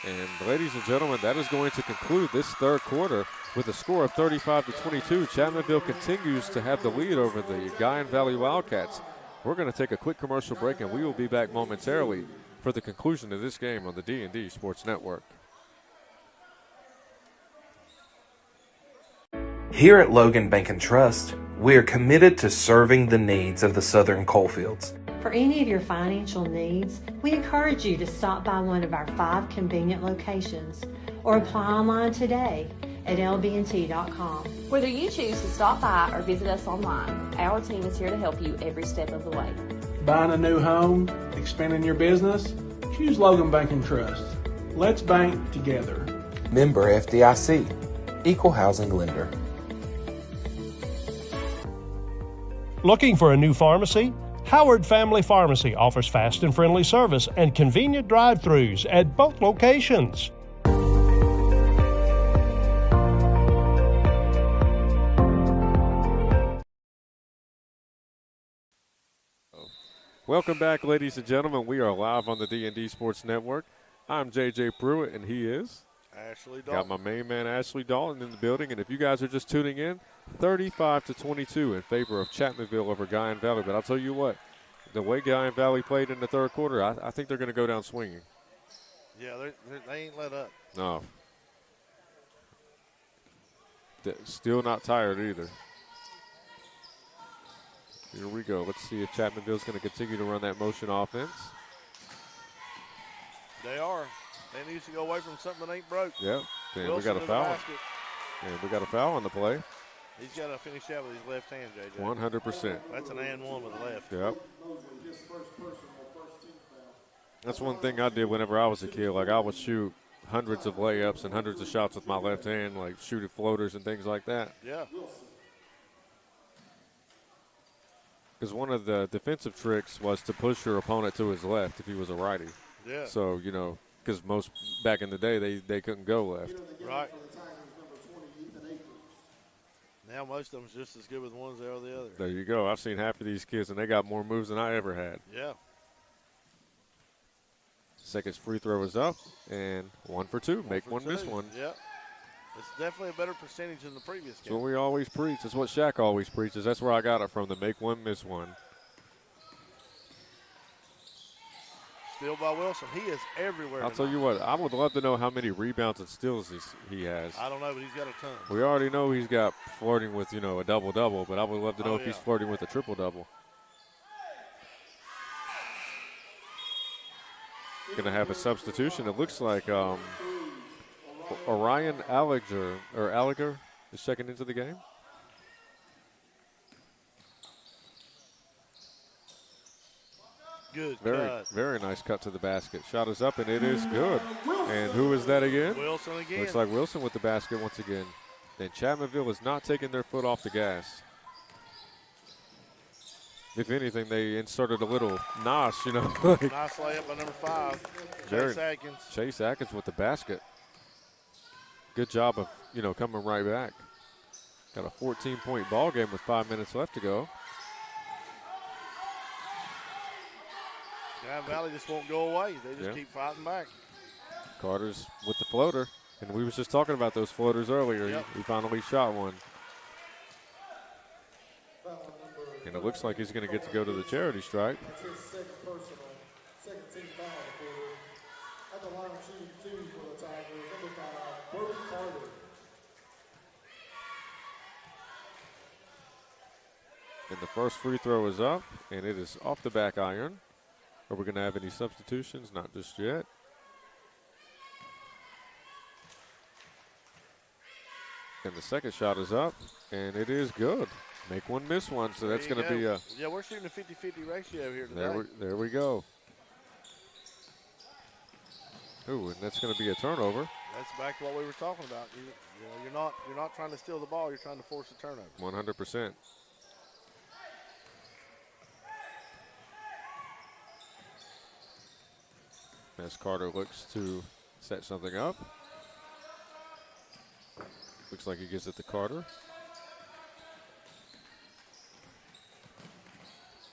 And ladies and gentlemen, that is going to conclude this third quarter with a score of 35-22. Chapmanville continues to have the lead over the Guyan Valley Wildcats. We're going to take a quick commercial break, and we will be back momentarily for the conclusion of this game on the D&D Sports Network. Here at Logan Bank and Trust, we are committed to serving the needs of the Southern Coalfields. For any of your financial needs, we encourage you to stop by one of our 5 convenient locations or apply online today at lbnt.com. Whether you choose to stop by or visit us online, our team is here to help you every step of the way. Buying a new home, expanding your business? Choose Logan Bank and Trust. Let's bank together. Member FDIC, Equal Housing Lender. Looking for a new pharmacy? Howard Family Pharmacy offers fast and friendly service and convenient drive-thrus at both locations. Welcome back, ladies and gentlemen. We are live on the D&D Sports Network. I'm JJ Pruitt, and he is Ashley Dalton. Got my main man Ashley Dalton in the building. And if you guys are just tuning in, 35-22 in favor of Chapmanville over Guyan Valley. But I'll tell you what, the way Guyan Valley played in the third quarter, I think they're going to go down swinging. Yeah, they ain't let up. No. Still not tired either. Here we go. Let's see if Chapmanville's going to continue to run that motion offense. They are. They need to go away from something that ain't broke. Yep. And we got a foul. And we got a foul on the play. He's got to finish out with his left hand, JJ. 100%. That's an and one with the left. Yep. That's one thing I did whenever I was a kid. Like, I would shoot hundreds of layups and hundreds of shots with my left hand, like shooting floaters and things like that. Yeah. Because one of the defensive tricks was to push your opponent to his left if he was a righty. Yeah. So, you know, because most back in the day, they couldn't go left. Right. Now most of them's just as good with one as they are the other. There you go. I've seen half of these kids, and they got more moves than I ever had. Yeah. Second free throw is up, and 1 for 2. Make one, miss one. Yep. It's definitely a better percentage than the previous That's game. what we always preach. That's what Shaq always preaches. That's where I got it from, the make one, miss one. Steal by Wilson. He is everywhere I'll tonight. tell you what, I would love to know how many rebounds and steals he has. I don't know, but he's got a ton. We already know he's got flirting with, a double-double, but I would love to know if he's flirting with a triple-double. Going to have a substitution. It looks like Orion Alliger is checking into the game. Good very, cut. Very nice cut to the basket. Shot is up, and it is good. And who is that again? Wilson again. Looks like Wilson with the basket once again. Then Chapmanville is not taking their foot off the gas. If anything, they inserted a little nosh, Nice layup by number 5, Chase Atkins. Chase Atkins with the basket. Good job of, coming right back. Got a 14-point ball game with 5 minutes left to go. Guyan Valley just won't go away. They just keep fighting back. Carter's with the floater. And we was just talking about those floaters earlier. Yep. He finally shot one. And it looks like he's going to get to go to the charity stripe. That's his second personal, second team foul quarter. At the line of shooting 2 for the Tigers, number 5, Pruitt Carter. And the first free throw is up, and it is off the back iron. Are we going to have any substitutions? Not just yet. And the second shot is up, and it is good. Make one, miss one, so that's going to be a... Yeah, we're shooting a 50-50 ratio here today. There we go. Ooh, and that's going to be a turnover. That's back to what we were talking about. You're not trying to steal the ball. You're trying to force a turnover. 100%. As Carter looks to set something up. Looks like he gives it to Carter.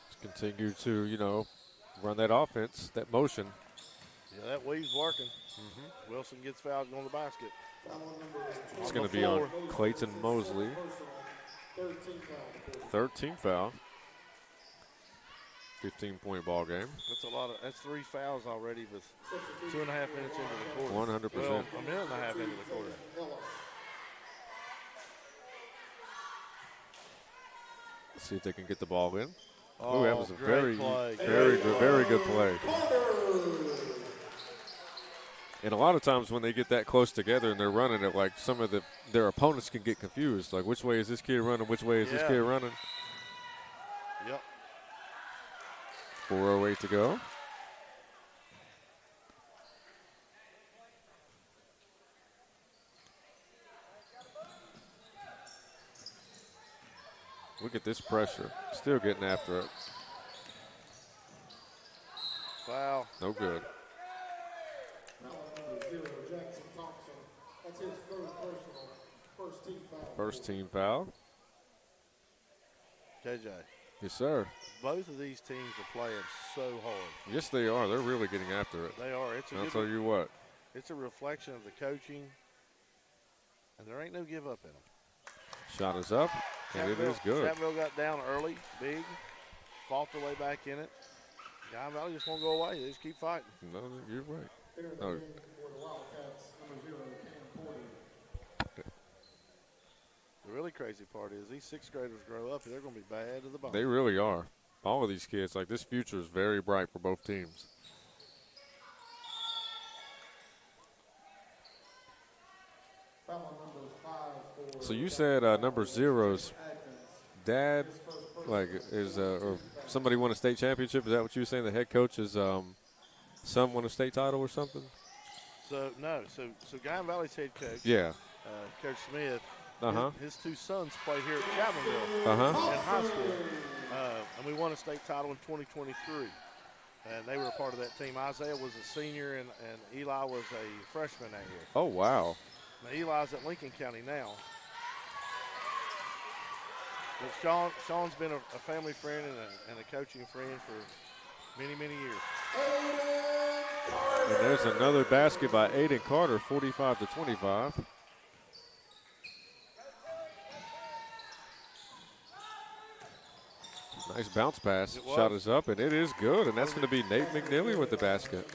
Let's continue to, run that offense, that motion. Yeah, that weave's working. Wilson gets fouled on the basket. It's going to be on Clayton Mosley. 13th foul. 15-point ball game. That's 3 fouls already with 2.5 minutes into the quarter. 100%. Well, a minute and a half into the quarter. Let's see if they can get the ball in. Oh, that was a very good play. And a lot of times when they get that close together and they're running it, like some of their opponents can get confused. Like, which way is this kid running? Which way is this kid running? Yep. 4:08 to go. Look at this pressure. Still getting after it. Foul. No good. That's his third personal, first team foul. First team foul. JJ. Yes, sir. Both of these teams are playing so hard. Yes, they are. They're really getting after it. They are. I'll tell you what. It's a reflection of the coaching, and there ain't no give up in them. Shot is up, and it is good. Chapmanville got down early, big, fought their way back in it. Guyan Valley just won't go away. They just keep fighting. No, you're right. Here in the No. game for the Wildcats, number 0, Cam Porter. The really crazy part is these 6th graders grow up, and they're going to be bad to the bone. They really are. All of these kids, like, this future is very bright for both teams. So you said number 0's dad, like, is or somebody won a state championship. Is that what you were saying? The head coach's son won a state title or something? So Guyan Valley's head coach, Coach Smith, his 2 sons play here at Chapmanville in high school, and we won a state title in 2023. And they were a part of that team. Isaiah was a senior, and Eli was a freshman that year. Oh, wow. Now, Eli's at Lincoln County now. But Sean's been a family friend and a coaching friend for many, many years. And there's another basket by Aiden Carter, 45-25. Nice bounce pass. Shot is up, and it is good, and that's going to be Nate McNeely with the basket.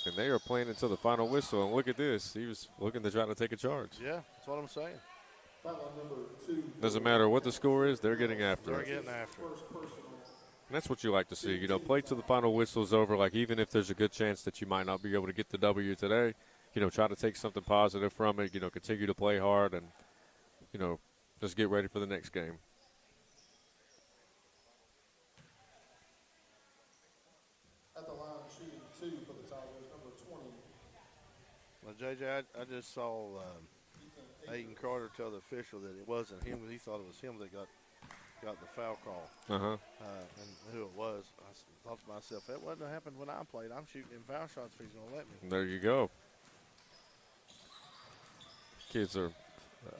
And they are playing until the final whistle, and look at this. He was looking to try to take a charge. Yeah, that's what I'm saying. Doesn't matter what the score is, they're getting after it. They're getting after it. And that's what you like to see. You know, play till the final whistle is over. Like, even if there's a good chance that you might not be able to get the W today, you know, try to take something positive from it. You know, continue to play hard and, you know, just get ready for the next game. At the line, shooting 2 for the Tigers, number 20. Well, JJ, I just saw Aiden Carter tell the official that it wasn't him. He thought it was him that got the foul call. And who it was. I thought to myself, that wouldn't have happened when I played. I'm shooting in foul shots if he's going to let me. There you go. Kids are,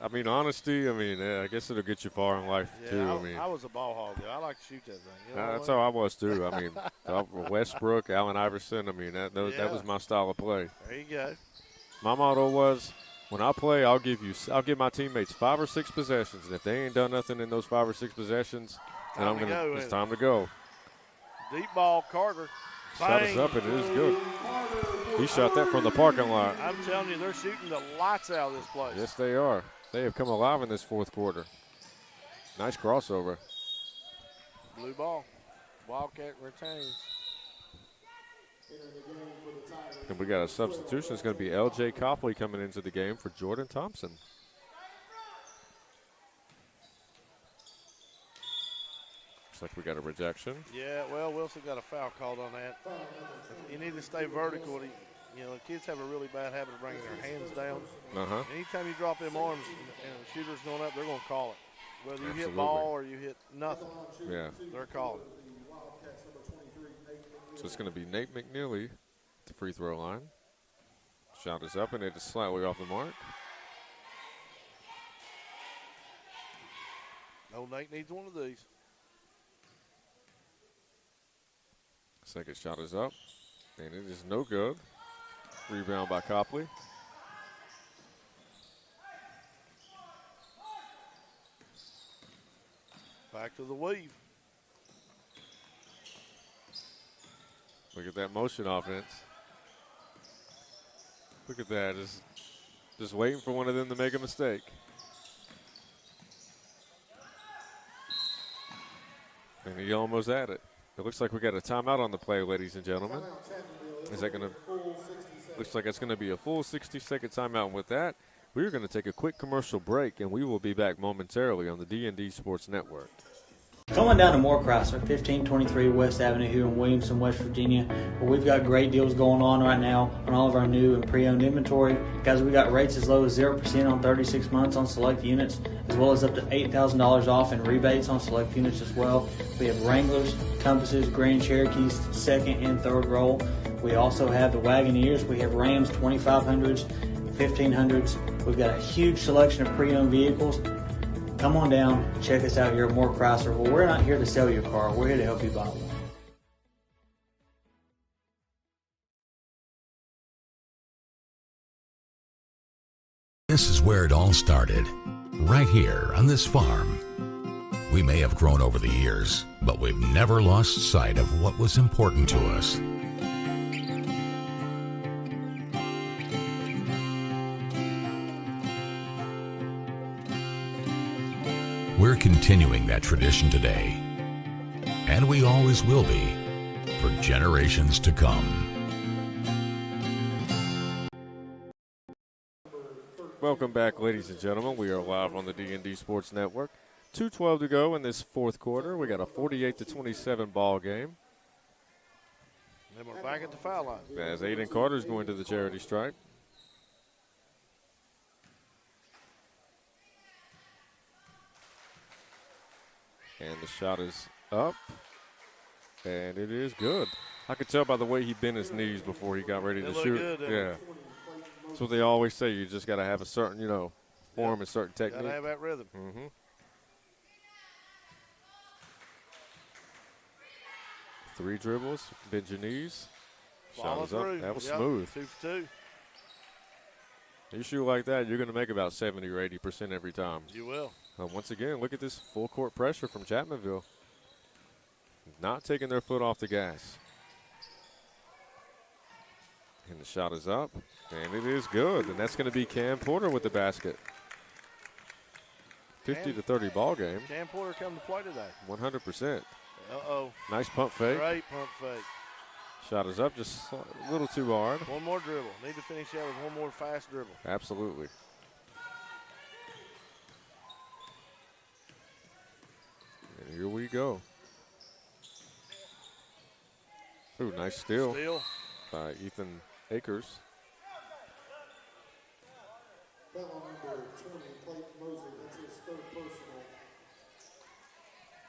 I mean, honesty, I mean, I guess it'll get you far in life, too. I was a ball hog. I like to shoot that thing. You know that's how I was, too. I mean, Westbrook, Allen Iverson, I mean, that was my style of play. There you go. My motto was, when I play, I'll give my teammates 5 or 6 possessions, and if they ain't done nothing in those 5 or 6 possessions, then it's time to go. Deep ball, Carter. Shot is up, and it is good. He shot that from the parking lot. I'm telling you, they're shooting the lights out of this place. Yes, they are. They have come alive in this fourth quarter. Nice crossover. Blue ball. Wildcat retains. And we got a substitution. It's going to be L.J. Copley coming into the game for Jordan Thompson. Looks like we got a rejection. Yeah, well, Wilson got a foul called on that. You need to stay vertical. You know, kids have a really bad habit of bringing their hands down. Anytime you drop them arms and the shooter's going up, they're going to call it. Whether you hit ball or you hit nothing, they're calling it. So it's going to be Nate McNeely at the free throw line. Shot is up, and it is slightly off the mark. No, Nate needs one of these. Second shot is up, and it is no good. Rebound by Copley. Back to the weave. Look at that motion offense. Look at that, just waiting for one of them to make a mistake. And he almost had it. It looks like we got a timeout on the play, ladies and gentlemen. Is that going to? Looks like it's going to be a full 60-second timeout. And with that, we're going to take a quick commercial break, and we will be back momentarily on the D&D Sports Network. Come on down to Moore-Chrysler, 1523 West Avenue here in Williamson, West Virginia, where we've got great deals going on right now on all of our new and pre-owned inventory. Guys, we got rates as low as 0% on 36 months on select units, as well as up to $8,000 off in rebates on select units as well. We have Wranglers, Compasses, Grand Cherokees, second and third row. We also have the Wagoneers. We have Rams 2500s, 1500s. We've got a huge selection of pre-owned vehicles. Come on down, check us out here at Moore Chrysler. Well, we're not here to sell you a car. We're here to help you buy one. This is where it all started, right here on this farm. We may have grown over the years, but we've never lost sight of what was important to us. We're continuing that tradition today, and we always will be, for generations to come. Welcome back, ladies and gentlemen. We are live on the D&D Sports Network. 2:12 to go in this fourth quarter. We got a 48-27 ball game. And we're back at the foul line. As Aiden Carter's going to the charity stripe. And the shot is up, and it is good. I could tell by the way he bent his knees before he got ready to shoot. Good, yeah. That's what they always say. You just got to have a certain, form and certain technique. Got to have that rhythm. Mm-hmm. 3 dribbles, bend your knees. Shot is up. That was smooth. 2 for 2. You shoot like that, you're going to make about 70 or 80% every time. You will. Once again, look at this full court pressure from Chapmanville. Not taking their foot off the gas. And the shot is up, and it is good. And that's going to be Cam Porter with the basket. 50-30 ball game. Cam Porter come to play today. 100%. Uh-oh. Nice pump fake. Great pump fake. Shot is up, just a little too hard. One more dribble. Need to finish out with one more fast dribble. Absolutely. And here we go. Ooh, nice steal. Steal. By Ethan Akers. Foul number 20, Clayton Mosley. That's his third personal.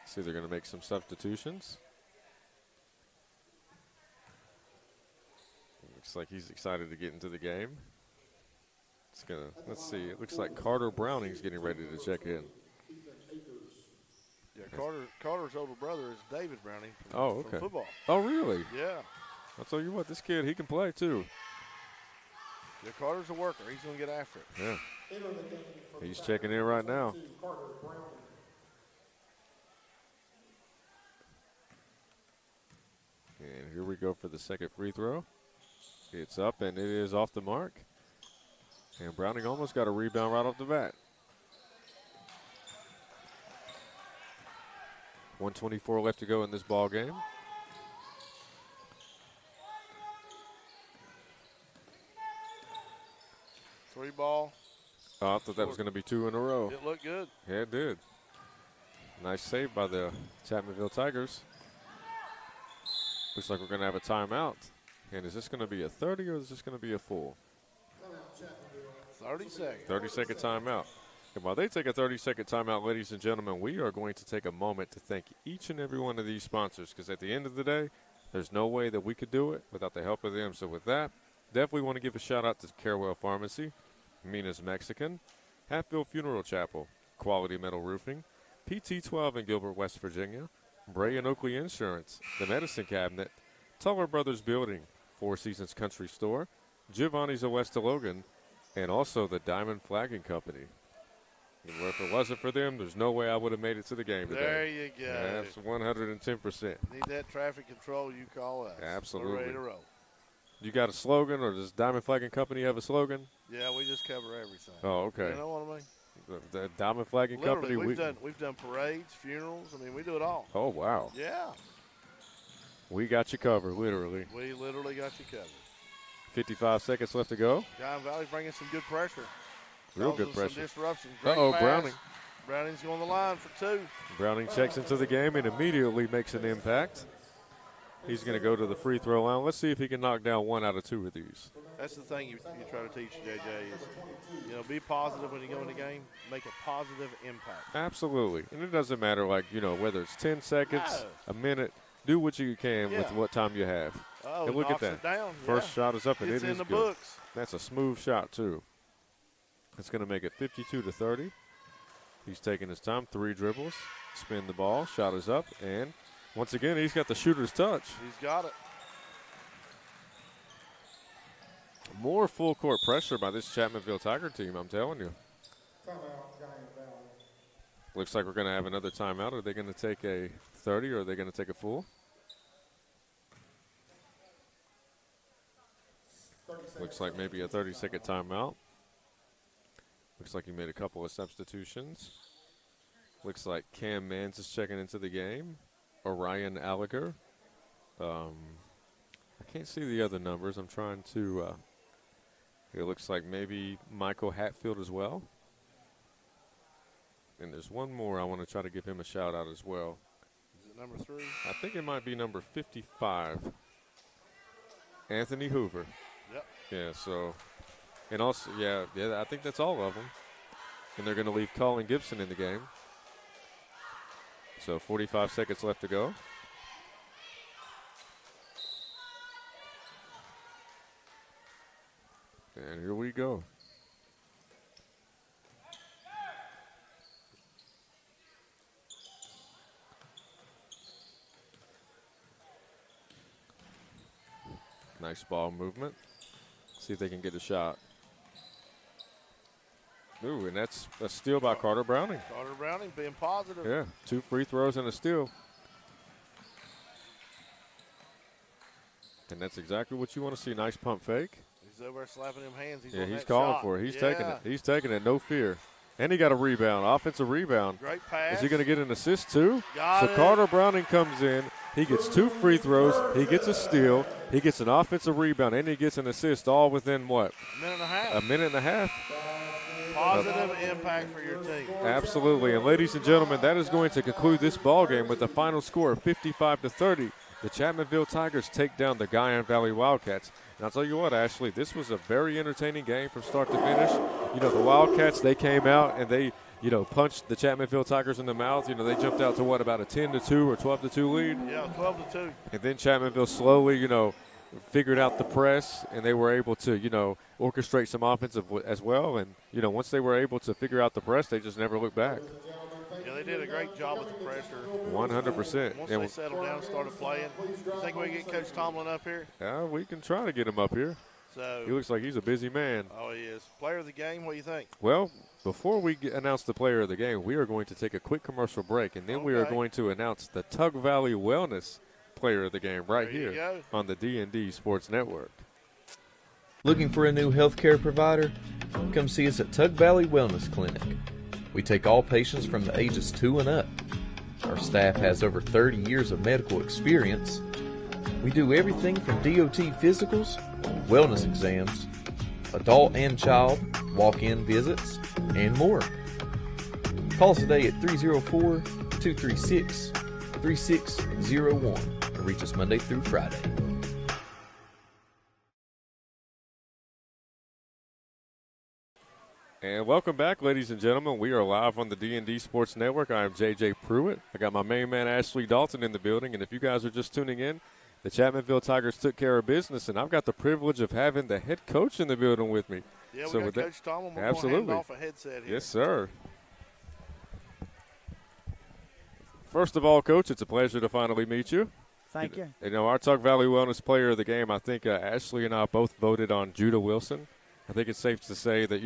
See, they're going to make some substitutions. Looks like he's excited to get into the game. It's gonna. Let's see. It looks like Carter Browning's getting ready to check in. Yeah, Carter's older brother is David Browning from football. Oh, really? Yeah. I'll tell you what, this kid, he can play too. Yeah, Carter's a worker. He's going to get after it. Yeah. He's checking in right now. And here we go for the second free throw. It's up, and it is off the mark. And Browning almost got a rebound right off the bat. 1:24 left to go in this ball game. Three ball. Oh, I thought that was going to be two in a row. It looked good. Yeah, it did. Nice save by the Chapmanville Tigers. Looks like we're going to have a timeout. And is this going to be a 30 or is this going to be a full? 30 seconds. 30-second timeout. And while they take a 30-second timeout, ladies and gentlemen, we are going to take a moment to thank each and every one of these sponsors, because at the end of the day, there's no way that we could do it without the help of them. So with that, definitely want to give a shout-out to Carewell Pharmacy, Mina's Mexican, Hatfield Funeral Chapel, Quality Metal Roofing, PT12 in Gilbert, West Virginia, Bray and Oakley Insurance, The Medicine Cabinet, Tuller Brothers Building, Four Seasons Country Store, Giovanni's of West Logan, and also the Diamond Flagging Company. And if it wasn't for them, there's no way I would have made it to the game today. There you go. That's 110%. Need that traffic control, you call us. Absolutely. We're ready to roll. You got a slogan, or does Diamond Flagging Company have a slogan? Yeah, we just cover everything. Oh, okay. You know what I mean? The Diamond Flagging Literally, Company. we've done parades, funerals. I mean, we do it all. Oh, wow. Yeah. We got you covered, literally. We literally got you covered. 55 seconds left to go. Guyan Valley's bringing some good pressure. Real good pressure. Some disruption. Uh-oh, Browning. Browning's going the line for two. Browning checks into the game and immediately makes an impact. He's going to go to the free throw line. Let's see if he can knock down one out of two of these. That's the thing you try to teach, JJ, is, be positive when you go in the game, make a positive impact. Absolutely. And it doesn't matter, whether it's 10 seconds, a minute, do what you can with what time you have. Oh, and look at that. It down. First shot is up, and it's it is in the good. books. That's a smooth shot, too. It's going to make it 52-30. He's taking his time, 3 dribbles, spin the ball, shot is up, and once again, he's got the shooter's touch. He's got it. More full court pressure by this Chapmanville Tiger team, I'm telling you. Timeout, Guyan Valley. Looks like we're going to have another timeout. Are they going to take a 30 or are they going to take a full? Looks like maybe a 30-second timeout. Looks like he made a couple of substitutions. Looks like Cam Mans is checking into the game. Orion Alliger. I can't see the other numbers. I'm trying to. It looks like maybe Michael Hatfield as well. And there's one more. I want to try to give him a shout out as well. Is it number 3? I think it might be number 55. Anthony Hoover. Yep. Yeah, so. And also, yeah, I think that's all of them. And they're going to leave Colin Gibson in the game. So 45 seconds left to go. And here we go. Nice ball movement. See if they can get a shot. Ooh, and that's a steal by Carter Browning. Carter Browning being positive. Yeah, 2 free throws and a steal. And that's exactly what you want to see. Nice pump fake. He's over there slapping them hands. He's He's calling shot. for it. He's taking it. He's taking it, no fear. And he got a rebound, offensive rebound. Great pass. Is he going to get an assist too? Got it. Carter Browning comes in. He gets 2 free throws. He gets a steal. He gets an offensive rebound, and he gets an assist all within what? A minute and a half. A minute and a half. Positive impact for your team. Absolutely. And ladies and gentlemen, that is going to conclude this ball game with the final score of 55-30. The Chapmanville Tigers take down the Guyan Valley Wildcats. And I'll tell you what, Ashley, this was a very entertaining game from start to finish. You know, the Wildcats, they came out and they, punched the Chapmanville Tigers in the mouth. You know, they jumped out to what, about a 10-2 or 12-2 lead? Yeah, 12-2. And then Chapmanville slowly, figured out the press, and they were able to, orchestrate some offensive as well. And, once they were able to figure out the press, they just never looked back. Yeah, they did a great job with the pressure. 100%. Once they settled down and started playing, you think we can get Coach Tomlin up here? Yeah, we can try to get him up here. So he looks like he's a busy man. Oh, he is. Player of the game, what do you think? Well, before we announce the player of the game, we are going to take a quick commercial break, and then we are going to announce the Tug Valley Wellness player of the game right here on the D&D Sports Network. Looking for a new healthcare provider? Come see us at Tug Valley Wellness Clinic. We take all patients from the ages 2 and up. Our staff has over 30 years of medical experience. We do everything from DOT physicals, wellness exams, adult and child, walk-in visits, and more. Call us today at 304-236-3601 or reach us Monday through Friday. And welcome back, ladies and gentlemen. We are live on the D&D Sports Network. I am J.J. Pruitt. I got my main man, Ashley Dalton, in the building. And if you guys are just tuning in, the Chapmanville Tigers took care of business, and I've got the privilege of having the head coach in the building with me. Yeah, we got Coach Tomlin. We're absolutely. going to hand off a headset here. Yes, sir. First of all, Coach, it's a pleasure to finally meet you. Thank you. Our Tug Valley Wellness Player of the Game, I think Ashley and I both voted on Judah Wilson. I think it's safe to say that,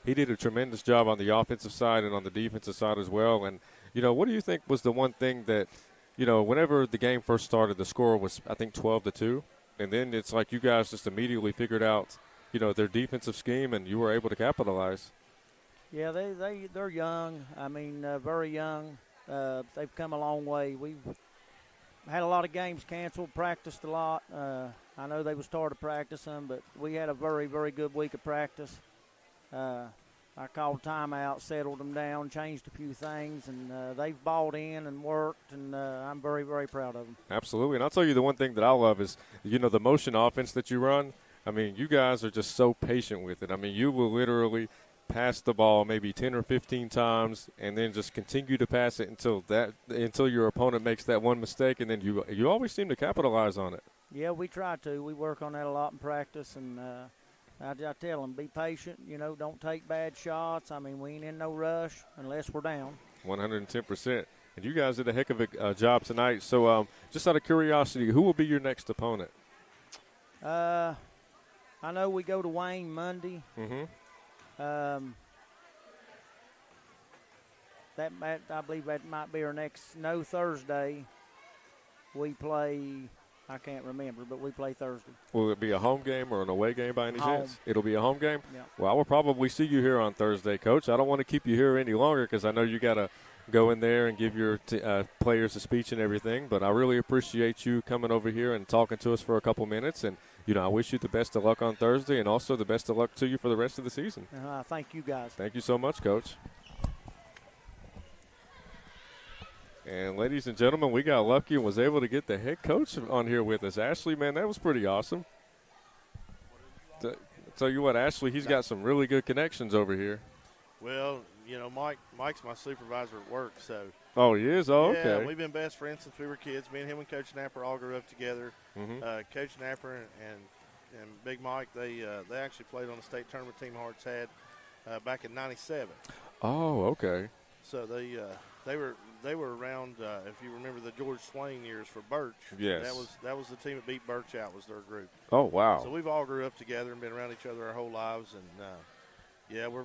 he did a tremendous job on the offensive side and on the defensive side as well. And, what do you think was the one thing that, whenever the game first started, the score was, I think, 12-2. And then it's like you guys just immediately figured out, their defensive scheme, and you were able to capitalize. Yeah, they're young. I mean, very young. They've come a long way. We've had a lot of games canceled, practiced a lot. I know they were started practicing, but we had a very, very good week of practice. I called timeout, settled them down, changed a few things, and they've bought in and worked, and I'm very, very proud of them. Absolutely. And I'll tell you the one thing that I love is, the motion offense that you run. I mean, you guys are just so patient with it. I mean, you will literally pass the ball maybe 10 or 15 times and then just continue to pass it until your opponent makes that one mistake, and then you always seem to capitalize on it. Yeah, we try to. We work on that a lot in practice, and I tell them, be patient, don't take bad shots. I mean, we ain't in no rush unless we're down. 110%. And you guys did a heck of a job tonight. So just out of curiosity, who will be your next opponent? I know we go to Wayne Monday. Mm-hmm. I believe that might be our next. No, Thursday we play. I can't remember, but we play Thursday. Will it be a home game or an away game by any chance? It'll be a home game? Yeah. Well, I will probably see you here on Thursday, Coach. I don't want to keep you here any longer because I know you got to go in there and give your players a speech and everything. But I really appreciate you coming over here and talking to us for a couple minutes. And, I wish you the best of luck on Thursday and also the best of luck to you for the rest of the season. Thank you, guys. Thank you so much, Coach. And, ladies and gentlemen, we got lucky and was able to get the head coach on here with us. Ashley, man, that was pretty awesome. Tell you what, Ashley, he's got some really good connections over here. Well, Mike's my supervisor at work, so. Oh, he is? Oh, okay. Yeah, we've been best friends since we were kids. Me and him and Coach Napper all grew up together. Mm-hmm. Coach Napper and Big Mike, they actually played on the state tournament team Hearts had back in '97. Oh, okay. So they were around. If you remember the George Swain years for Birch, yes, that was the team that beat Birch out. Was their group. Oh, wow. So we've all grew up together and been around each other our whole lives, and Yeah, we're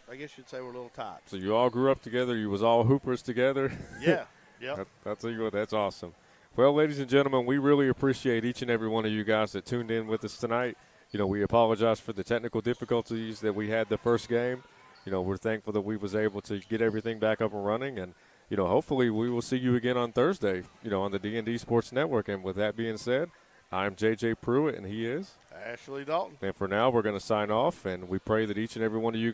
I guess you'd say we're a little tight. So you all grew up together. You was all hoopers together. Yeah. Yep. That's awesome. Well, ladies and gentlemen, we really appreciate each and every one of you guys that tuned in with us tonight. We apologize for the technical difficulties that we had the first game. We're thankful that we was able to get everything back up and running, and hopefully we will see you again on Thursday, on the D&D Sports Network. And with that being said, I'm JJ Pruitt, and he is Ashley Dalton. And for now, we're going to sign off, and we pray that each and every one of you